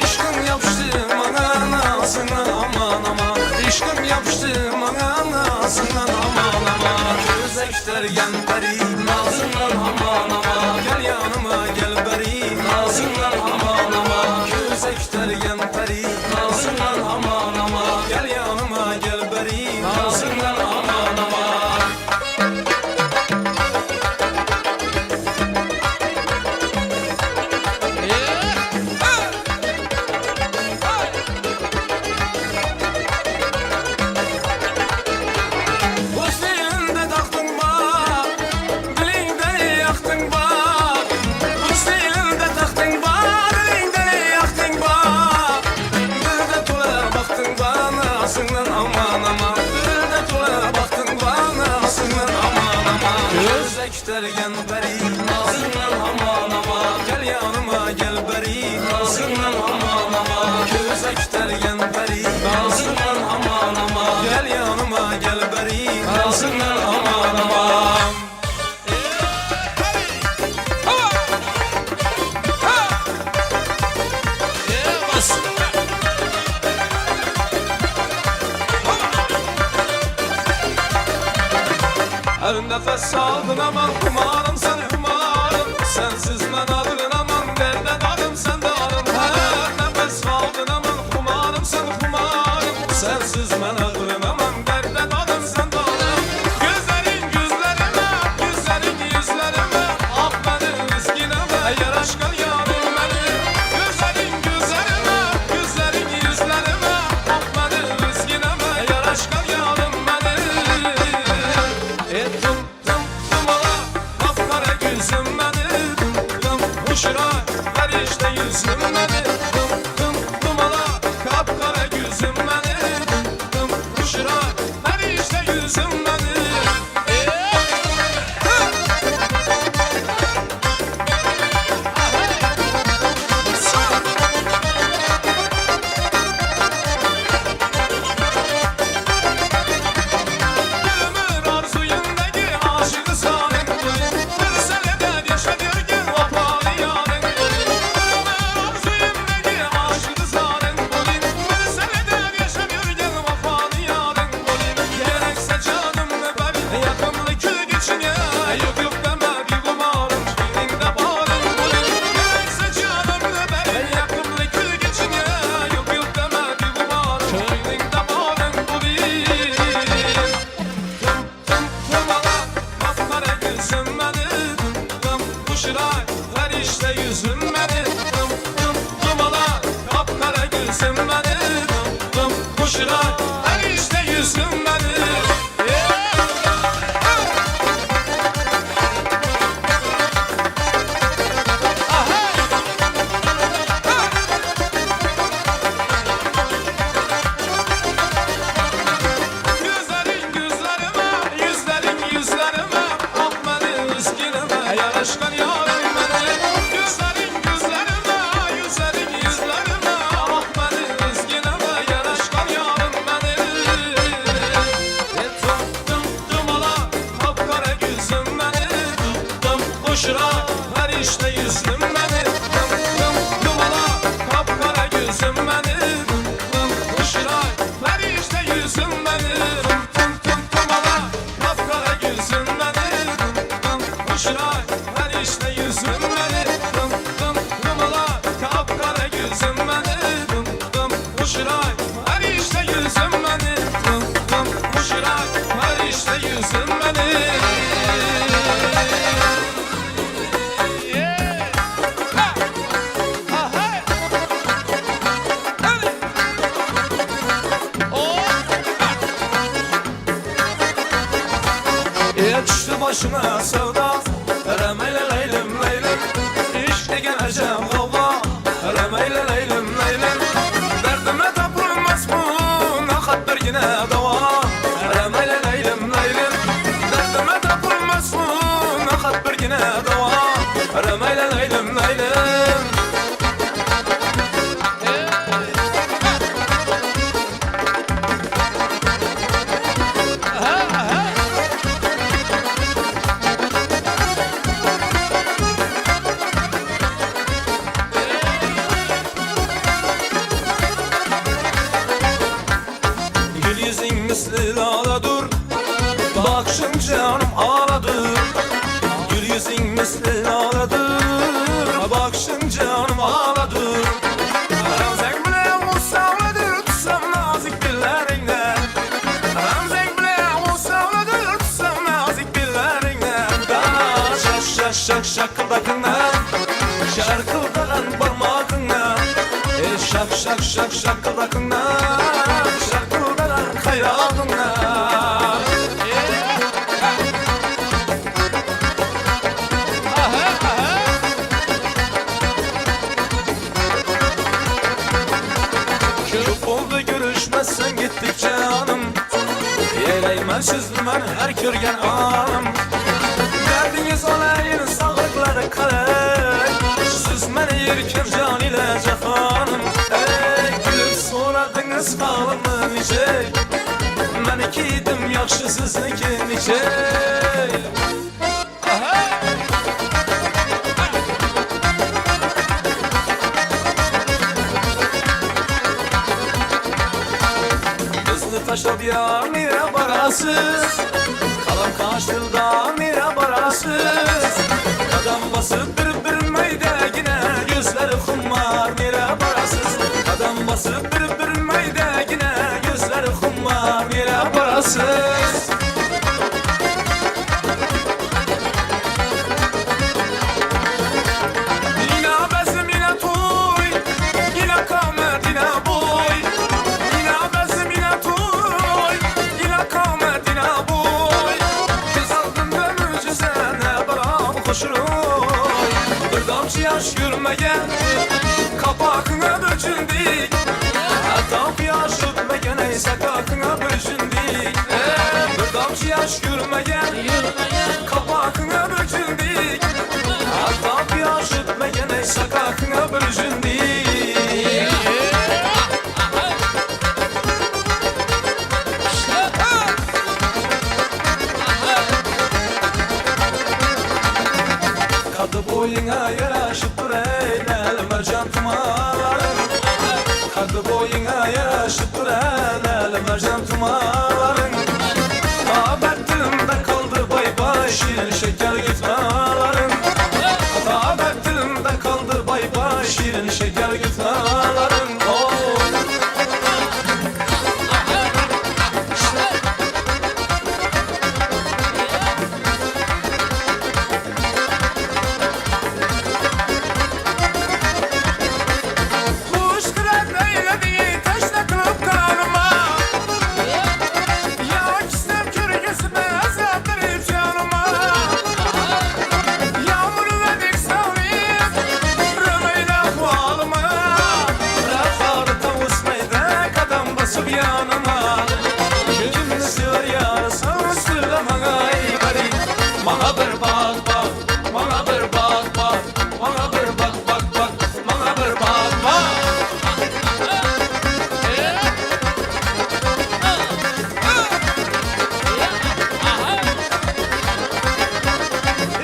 İşkım yapıştı bana nazından aman aman İşkım yapıştı bana nazından aman aman Gözekler yan peri nazından aman aman Gel yanıma gel beri nazından aman aman Gözekler yan peri nazından aman aman Gel yanıma gel beri nazından aman aman Hüsnü'nde taktın bak Dilinde yaktın bak Hüsnü'nde taktın bak Dilinde yaktın bak Bir de tula baktın bana Asından aman aman Bir de tula baktın bana Asından aman aman Gözekler yan beri Nazından aman aman Gel yanıma gel beri Nazından aman aman Gözekler yan beri Nazından aman aman Gel yanıma gel beri Nazından aman aman Her nefes aldın aman kumarım sen kumarım Sensiz ben adın aman derde darım sen darım Her nefes aldın aman kumarım sen kumarım Sensiz ben adın aman derde darım sen darım Gözlerin gözlerime, gözlerin yüzlerime Ah benim üzgüneme, yaraşkan yarim benim Gözlerin gözlerime, gözlerin yüzlerime Ah benim üzgüneme, yaraşkan yarim benim Tuttum tumala, kapkara gözüm beni Tuttum yüzüm benim Tım tım tım ala kapkara gülsün benim Tım tım uşray her işte yüzüm benim Tım tım tım ala kapkara gülsün benim Tım tım uşray her işte yüzüm benim Tım tım uşray her işte yüzüm benim Düştü başıma sevda Remeyle leylim leylim İşte geleceğim hava Remeyle leylim leylim Derdime tapılmaz bu Ne kadar yine dava Remeyle leylim leylim Derdime tapılmaz bu Ne kadar yine dava Remeyle leylim leylim Gül yüzün misli laladır Bakışın canım ağladır Gül yüzün misli laladır Bakışın canım ağladır Ramzek bile musavladır Tutsam nazik dillerinden Ramzek bile musavladır Tutsam nazik dillerinden Dana şak şak şak şakıldakından Şarkıldagan parmağından Şak şak şak şakıldakından Şarkıldagan hayradından Çok oldu görüşmezsen gittik canım Yeğleymensiz ben her körgen anım Derdiniz olayın sağlıkları kalay Siz beni yerken can ile cahanım Gülüp soradınız halımı nice Ben ikiydim yaxşı sizniki nice Kızını taşıp yar nire barasız Kalan kaçtıldan nire barasız Kadam basıp bir meydegine Gözleri kummar nire barasız Kadam basıp bir meydegine Gözleri kummar nire barasız Yine bezim yine toy Yine kamet yine boy Yine bezim yine toy Yine kamet yine boy Kız aldığında mücizene Baram koşuroy Bir damcı yaş görmegen Kapakına bölçündik Hatta yaş ötmegen Eyse kakına bölçündik Bir damcı yaş görmegen Kapakına bölçündik Hatta yaş ötmegen Eyse kakına bölçündik Kadı boyuna yaraşıp dur eylel mercan tumarın Kadı boyuna yaraşıp dur eylel mercan tumarın Tabet dilimde kaldı bay bay şirin şeker gitmaların Tabet dilimde kaldı bay bay şirin şeker gitmaların Kuş kıran eylediği taşla kılıp kanıma Ya kistem körgesime azaptırıp canıma Yağmur verdik savlayıp Römeyle ahvalıma Rafarı tavus meyde kadam basıp yanıma Gözümü sığır yarısını sırlama gaybari Bana bir bak bak, bana bir bak bak Bana bir bak bak bak, bana bir bak bak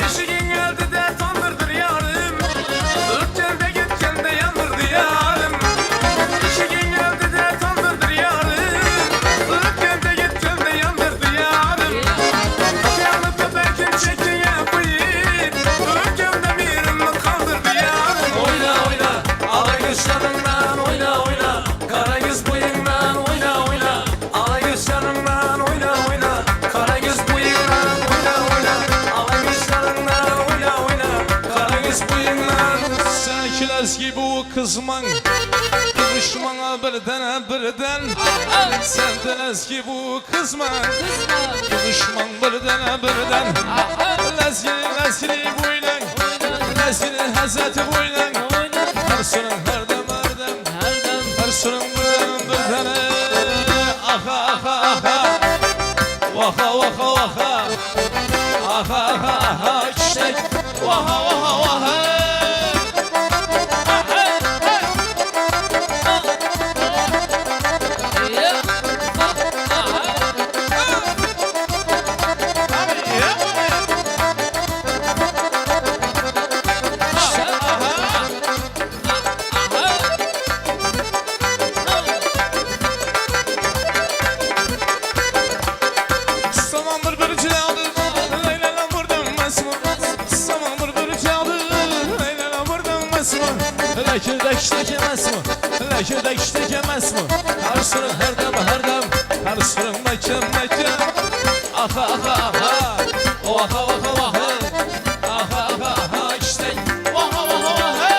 Eşiğin geldi de tandırdır yarım Öpken de gitken de yandırdı yarım Eşiğin geldi de tandırdır yarım kızman Düşmana birden Senden eski bu kızman Düşman birden Lezgili buylan Lezgili hazreti buylan Her sorun her dem Her sorun birden Aha aha aha Vaha vaha vaha Aha aha aha çiçek Vaha vaha vaha Lekirde iştekemez mi? Her sorun her dem Her sorun mekan Aha aha aha Vaha vaha vaha Aha aha aha iştek Vaha vaha vaha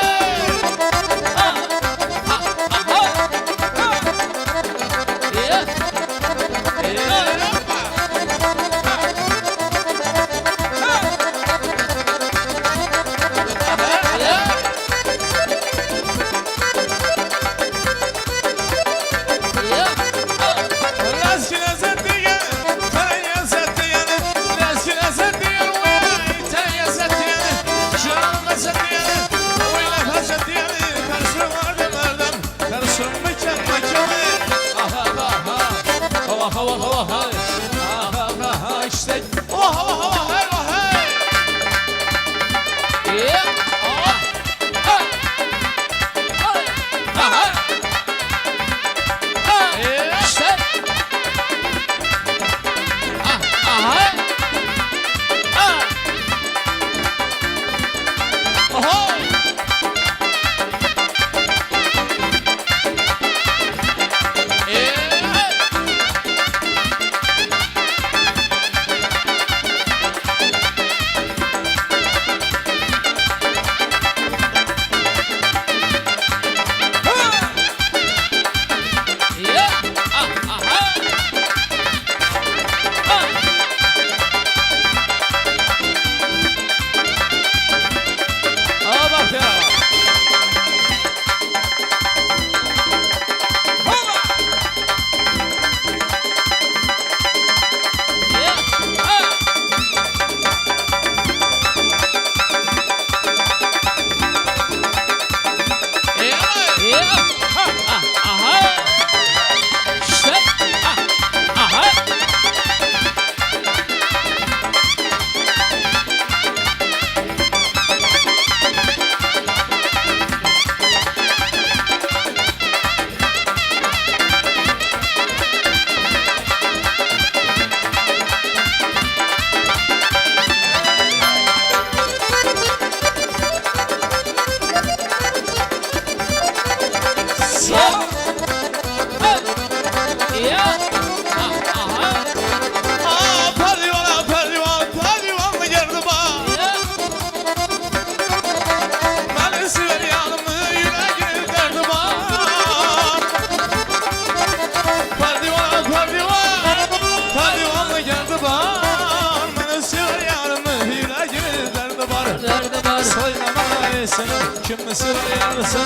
Kim sırlayarsın?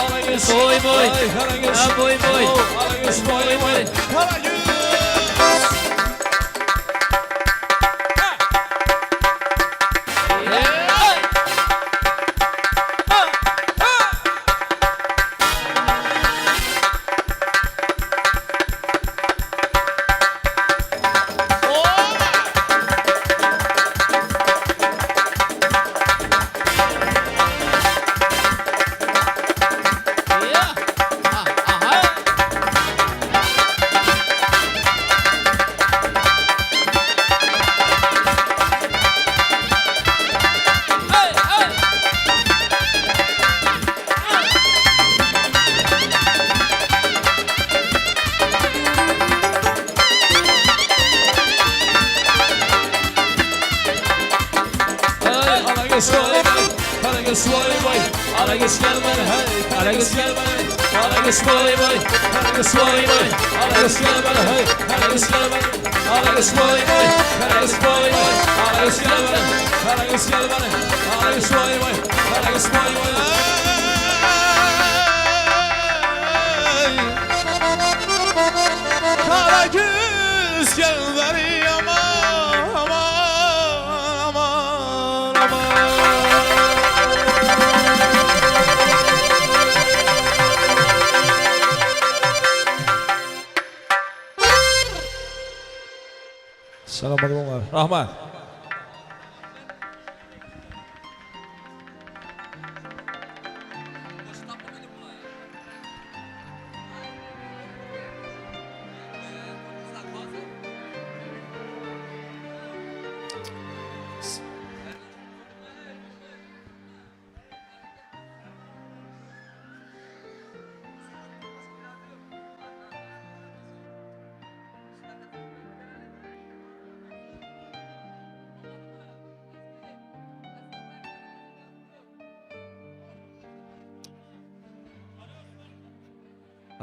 Aragüz boy boy. Aragüz boy boy. Aragüz boy boy. Aragüz. Alagis gelmene hey Alagis gelmene Alagis boy boy Alagis boy boy Alagis gelmene hey Alagis gelmene Alagis boy boy Alagis boy boy Alagis gelmene Alagis gelmene Alagis boy boy Alagis boy boy Alagis gelmene aman aman aman aman Selamat olun. Rahmat.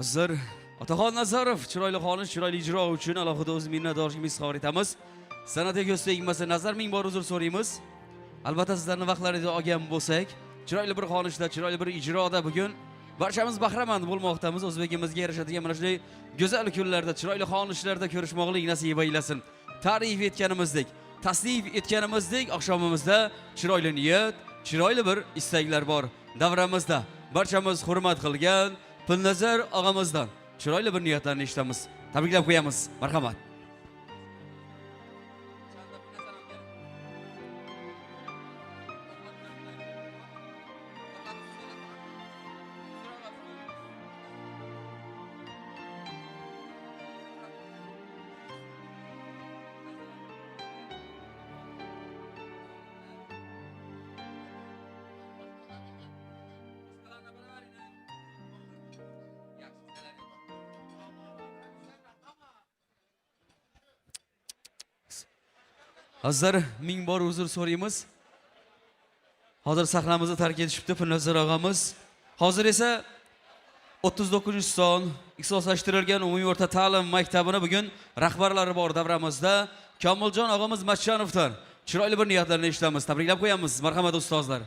Azizlar, Otaxon Nazarov chiroyli xonish, chiroyli ijro uchun alohida o'z minnatdorligimizni izhor etamiz. San'atga ko'z tegmasa nazar ming bor uzr so'raymiz. Albatta sizlarning vaqtlaringizni olgan bo'lsak, chiroyli bir xonishda, chiroyli bir ijroda bugun barchamiz bahramand bo'lmoqdamiz. O'zbekimizga yarashadigan mana shunday go'zal kunlarda, chiroyli xonishlarda ko'rishmoqlik nasib aylasin. Ta'rif etganimizdek, tasnif etganimizdek, oqshomimizda chiroyli niyat, chiroyli bir istaklar bor. Davramizda barchamiz hurmat qilgan Pulnazar og'amizdan chiroyli bir niyatlarni eshitamiz. Tabriklab qo'yamiz. Marhamat. Azizlar, ming bor uzr so'raymiz. Hozir sahnamizni tark etishibdi Pulnazar og'amiz. Hozir esa 39-son ixtisoslashtirilgan umumiy o'rta ta'lim maktabini bugun rahbarlari bor davramizda Komiljon og'amiz Matchanovdan chiroyli bir niyatlarni eshitamiz. Tabriklab qo'yamiz. Marhamat ustozlar.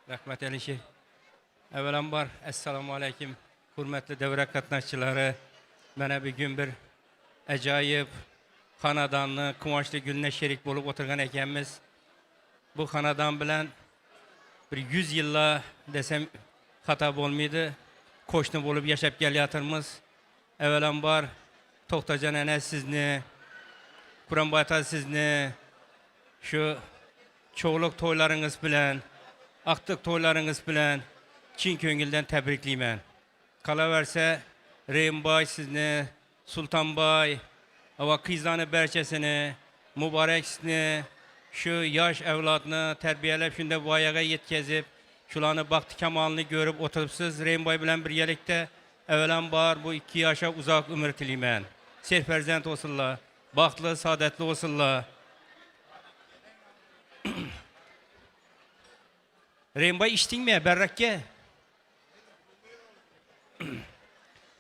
Rahmat Alisher. Avvalambor assalomu alaykum hurmatli davra qatnashchilari. Mana bugun bir ajoyib xonadonni quvonchli kunga sherik bo'lib o'tirgan ekanmiz. Bu xonadon bilan bir 100 yillar desam xato bo'lmaydi. Qo'shni bo'lib yashab kelyapmiz. Avvalambor To'xtajon ana sizni, Quronboy ota sizni shu cho'g'liq to'ylaringiz bilan Aqtiq to'ylaringiz bilan chin ko'ngildan tabriklayman. Qolaversa, Reymboy sizni, Sultonboy va qizlarni barchasini, muborak sizni shu yosh avlodni tarbiyalab shunda voyaga yetkazib, shularni baxti kamolini ko'rib o'tiribsiz. Reymboy bilan birgalikda avvalambor bu 2 yoshga uzoq umr tilayman. Serfarzand bo'lsinlar, baxtli, saodatli bo'lsinlar. Reymboy eshitdingmi barrakka?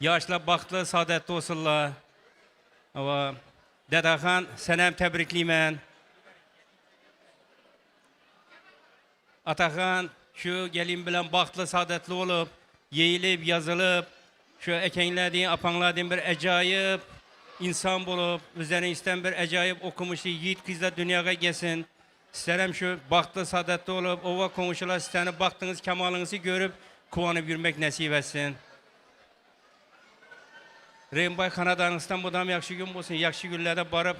Yoshlar baxtli, saodatli bo'lsinlar. Va Dadaxon, sen ham tabriklayman. Otaxon shu gelin bilan baxtli, saodatli bo'lib, yeyilib, yozilib, shu akanglarning, opanglarning bir ajoyib inson bo'lib, o'zlaringizdan bir ajoyib o'qimishli yigit qizlar dunyoga kelsin. Sizlar ham shu baxtli, saodatli bo'lib, ova qo'ng'ishlar sizlarning baxtingiz, kamolingizni ko'rib, quvonib yurmak nasib etsin. Reymboy xonadoningizdan bu ham yaxshi kun bo'lsin. Yaxshi kunlarda borib,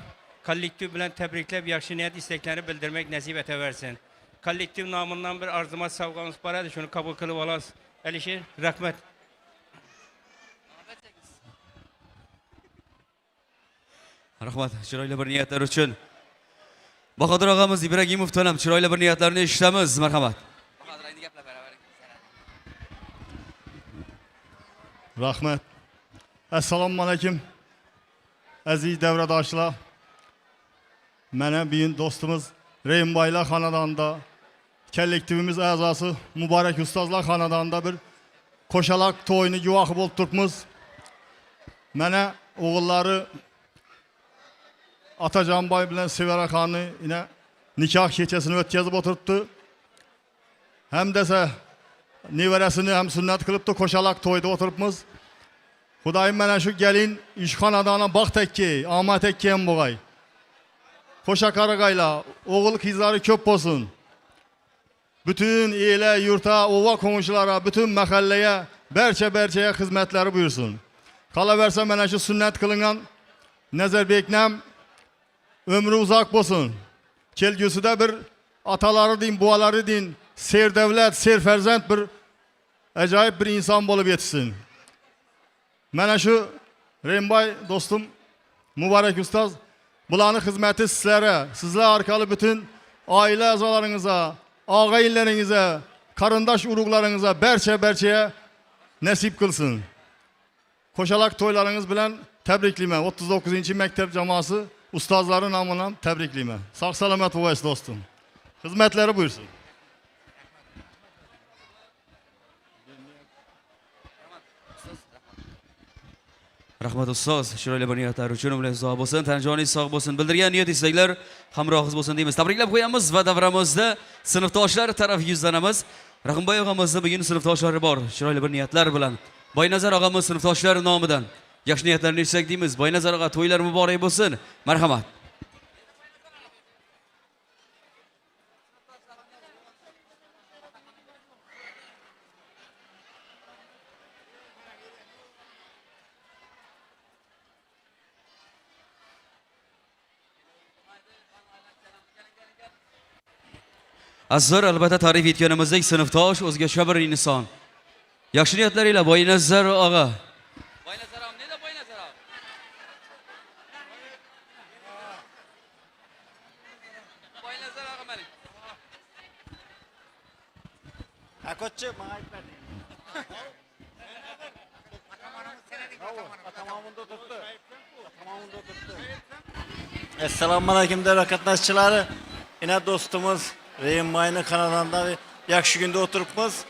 kollektiv bilan tabriklab, yaxshi niyat istaklarini bildirmak nasib etaversin. Kollektiv nomidan bir arzumat sovg'amiz bor edi, shuni qabul qilib olasiz. Alisher, rahmat. Rahmat, chiroyli bir niyatlar uchun. Bahodir og'amiz Ibragimovdan ham chiroyli bir niyatlarni eshitamiz. Marhamat. Rahmet. Assalomu alaykum. Aziz davradoshlar. Mana bugün dostumuz Reynbaylar xonadonida, kollektivimiz a'zosi Muborak ustozlar xonadonida bir qo'shalaq to'yini guvohi bo'lib turibmiz. Mana o'g'illari Atajonboy bilan Sevara xonni yine nikoh kechasini o'tkazib o'tiribdi. Ham desa nevarasini ham sunnat qilibdi, qo'shalaq to'yda o'tiribmiz. Xudoyim mana shu gelin ish xonadoni baxt tekki, omad tekki ham bo'lg'ay. Qo'sha qarag'aylar, o'g'il qizlari ko'p bo'lsin. Bütün ele, yurta, ova komşulara, bütün mahalleye, barchaga xizmatlari buyursun. Qolaversa mana shu sunnat qilingan Nazarbeknam ömrü uzak bo'lsin. Kelgusida bir atalari din, buvalari din, ser devlet, ser farzand bir ajoyib bir inson bo'lib yetsin. Mana shu Reynboy dostum Muborak ustoz bularning xizmati sizlar orqali bütün aile a'zolaringizga, ağayinlerinize, karındaş uruglarınıza, barchaya nasip kılsın. Qo'shalaq to'ylarınız bilan tabrikliyman. 39. mektep jamoasi ustozlari nomidan tabrikliyman. Sağ salomat bo'lasiz dostum. Xizmatlari buyursin. Rahmat ustoz, chiroyli bir niyatlari uchun umringiz uzoq bo'lsin, tanjoningiz sog' bo'lsin. Bildirgan niyat istaklar hamrohingiz bo'lsin deymiz. Tabriklab qo'yamiz va davramizda sinfdoshlar taraf yuzlanamiz. Rahimboy og'amizning bugun sinfdoshlari bor. Chiroyli bir niyatlar bilan Boynazar og'amiz sinfdoshlari nomidan yaxshi niyatlarni istak deymiz. Boynazar og'a to'ylar muborak bo'lsin. Marhamat. Azizlar, albatta tarif etganimizdek sinfdosh o'zgacha bir inson. Yaxshi niyatlar ila Boynazar og'a. Boynazar og'a, neda Boynazar og'a? Boynazar og'a malik. Akotchi, menga aytmadi. Assalomu alaykum davlat qatnashchilari. Yine dostumuz Reynbayning kanalında yaxshi kunda o'tiribmiz.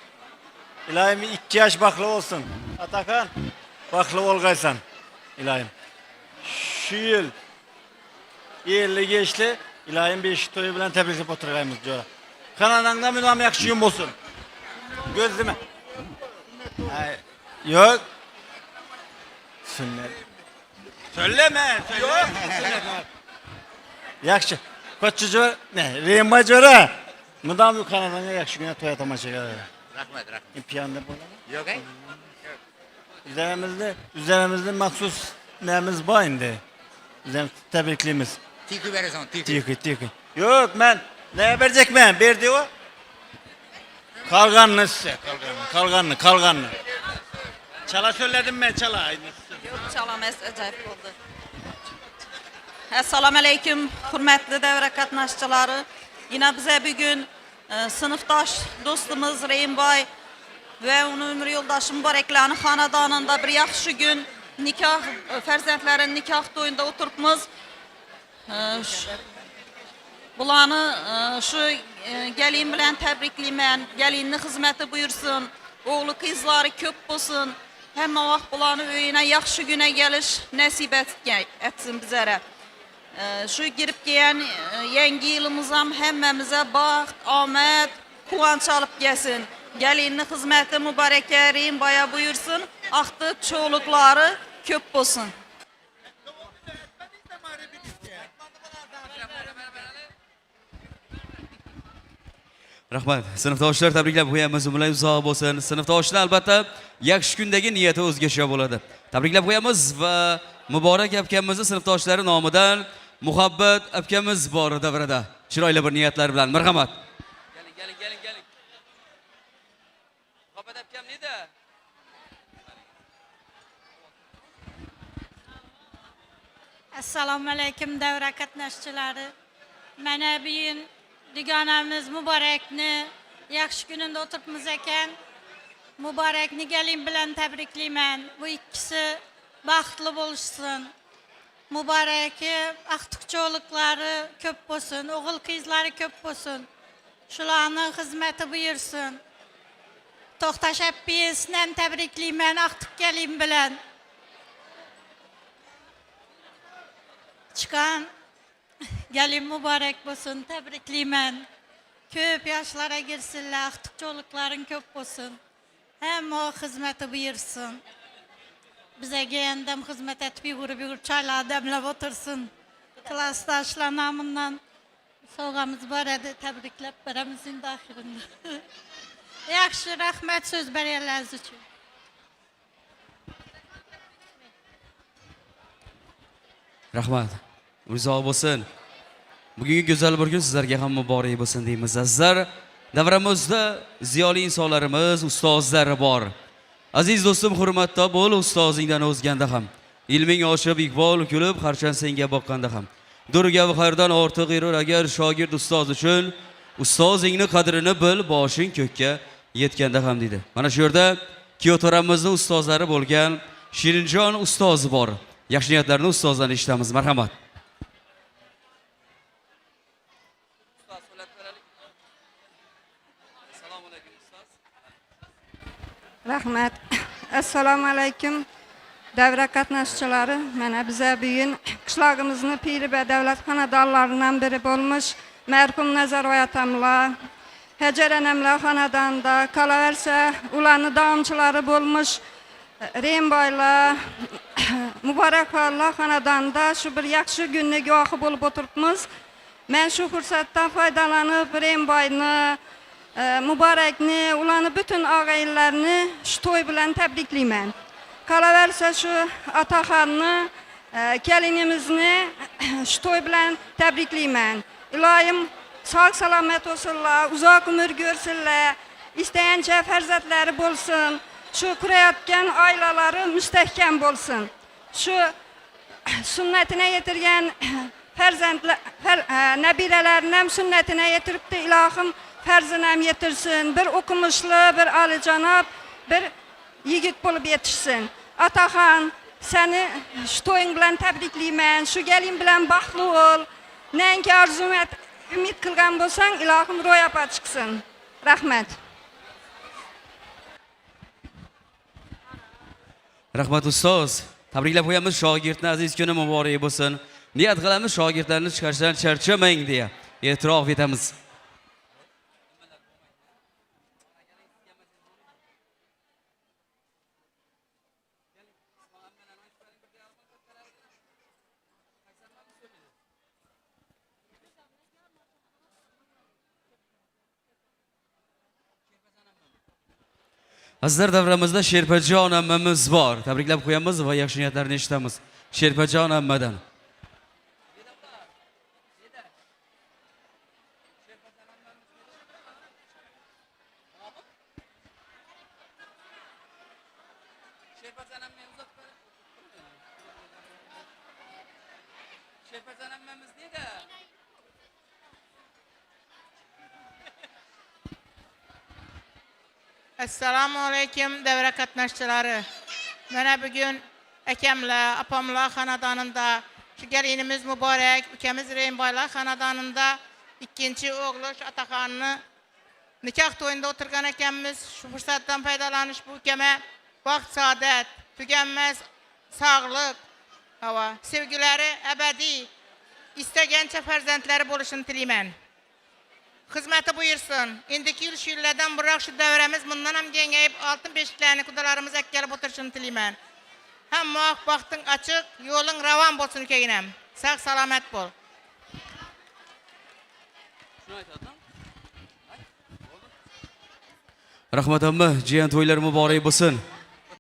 İlayim 2 yaş baklı olsun. Atakan, baklı olgaysan. İlayim. Şu yıl 50 geçti. İlayim 5 toyu bilen tebriklep oturgayımız diyor. Kanalında müdahım yaxshi gün olsun. Gözleme. Yok. Sünnet. Söyleme. Yok. Sünnet. Yaxshi. Koçucu ne? Reynbay jora. Müdahım kanalında yaxshi gün toya tamaşa kadar. Rahmet. İmpiyanda bo'ladi. Yok ay? Üzerimizde maksus nemiz var indi. Üzerimiz tebrikliyimiz. Tiki verirsin, tiki. Tiki. Yok ben ne verecek ben? Verdi o. Kalganlı size. Kalganlı. Çala söyledim ben çala. Yok çalamayız, acayip oldu. Assalamu alaykum, hurmatli davra qatnashchilari. Yine bize bugün sınıftaş dostumuz Reynboy ve onun ömrü yoldaşı Muboraklarning xonadonida bir yaxshi gün nikah farzandlarin nikah to'yida o'tiribmiz. Bularni shu gelin bilan tabriklayman. Gelinning xizmati buyursin, o'g'li qizlari ko'p bo'lsin. Hamma vaqt bularni uyine yaxshi güne gelish nasib etsin bizlere. Şu girip gelen yangi yılımız ham hammamize baxt, omad, quvonch olib kelsin. Gelinning xizmati mubaraka, Reynboy buyursin, aqti cho'liqlari ko'p bo'lsin. Rahmat. Sinfdoshlar tabriklab qo'yamiz, umringiz uzoq bo'lsin. Sinfdoshlar albatta yaxshi kundagi niyati o'zgacha bo'ladi. Tabriklab qo'yamiz va Muborak akamizni sinfdoshlari nomidan Muhabbat akamiz bor davrada. Chiroyli bir niyatlar bilan. Marhamat. Keling. Muhabbat akam neda? Assalomu alaykum davra qatnashchilari. Mana bugun dugonamiz Muborakni yaxshi kunida o'tiribmiz ekan. Mübarekni gelin bilen tebrikliymen. Bu ikisi baxtlı boluşsun. Mübareki aktıkçolukları köp bolsun, oğul kızları köp bolsun. Şularının hizmeti buyursun. Toxtaş Əbbiyesindən təbrikliymen aktık gelin bilen. Çıkan gelin mübarek bolsun, təbrikliymen. Köp yaşlara girsinler, aktıkçolukların köp bolsun. Hem o hizmeti buyursun. Bize geyendem hizmet et bir grup çayla demlep otursun. Klastaşlar namından soğamız var edi, tebriklep beramızın dahilinde. Yaxşı, rahmet söz beriyerleriniz için. Rahmat. Uzoq bo'lsin. Bugungi go'zal bir kun sizlarga ham muborak bo'lsin deymiz azizlar. Davramizda ziyoli insonlarimiz, ustozlar bor. Aziz do'stim, hurmatda bo'l, ustozingdan o'zganda ham. Ilming oshib, iqbol kulib, harchand senga boqqanda ham. Durga va xayrdan ortiq yurur agar shogird ustoz uchun, ustozingni qadrini bil, boshing ko'kka yetganda ham dedi. Mana shu yerda Kiyotoramizning ustozlari bo'lgan Shirinjon ustoz bor. Yaxshi niyatlarni ustozdan eshitamiz. Marhamat. Rahmat. Assalomu alaykum. Davra qatnaşçıları, mənə bizə bugün qışlağımızın piri və dövlət xanadonlarından biri olmuş mərhum Nəzarboy atamla, Həcər ənəmlə xanadanda, qalaversə ulanı davamçıları olmuş Remboyla, Mübarək Allah xanadanda şu bir yaxşı günlük yaxıb olub oturubmuş. Mən şu fürsətdən faydalanıb Remboyni, Mübarekni, ulanı bütün ağaylarını şu toy bilen təbrikliyəm. Qalaversə şu Ataxanını, gəlinimizni şu toy bilen təbrikliyəm. İlayim sağ salamet olsunlar, uzaq ömür görsünlər, istəyəncə fərzətləri bolsun, şu kurayatken aileleri müstehkem bolsun. Şu sünnetine yetirgen nebirelerinden sünnetine yetirip de ilahım ferzinem yetirsin. Bir okumuşlu, bir alicanap, bir yigit bulup yetişsin. Ataxan, seni şu toyun bilen təbrikliyəm, şu gelin bilen baxlı ol. Nənki arzum et, ümid kılgan bolsan, ilahım royapa çıksın. Rahmet. Rahmat ustoz. Tabriklab qo'yamiz shogirdni, aziz kuni muborak bo'lsin. Niyat qilamiz shogirdlarni chiqarishdan charchamang deya e'tirof etamiz. Azizlar, davramizda Sherpajon ammamiz bor. Tabriklab qo'yamiz va yaxshi niyatlarni eshitamiz. Sherpajon ammadan. Assalamu alaikum devre katnaşçıları. Bana bugün ekemle, apamla xanadanında, şu gelinimiz mübarek, ülkemiz Remboyla xanadanında ikinci oğlu Ataxanını nikah toyunda oturgan ekemiz. Şu fırsattan faydalanış bu ülkeme vaxt saadet, tükenmez sağlık, sevgileri ebedi, istegençe ferzentleri boluşunu dileymen. Hizmeti buyursun. İndiki ilişkilerden bırak şu devremiz bundan hem gengeyip altın beşiklerini kudalarımız ekkelip oturuşunu dileymen. Hem muhak baktın açık, yolun ravan bolsun ülkeyinem. Sağ salamet bol. Rahmat amma, jiyan to'ylar muborak bo'lsin.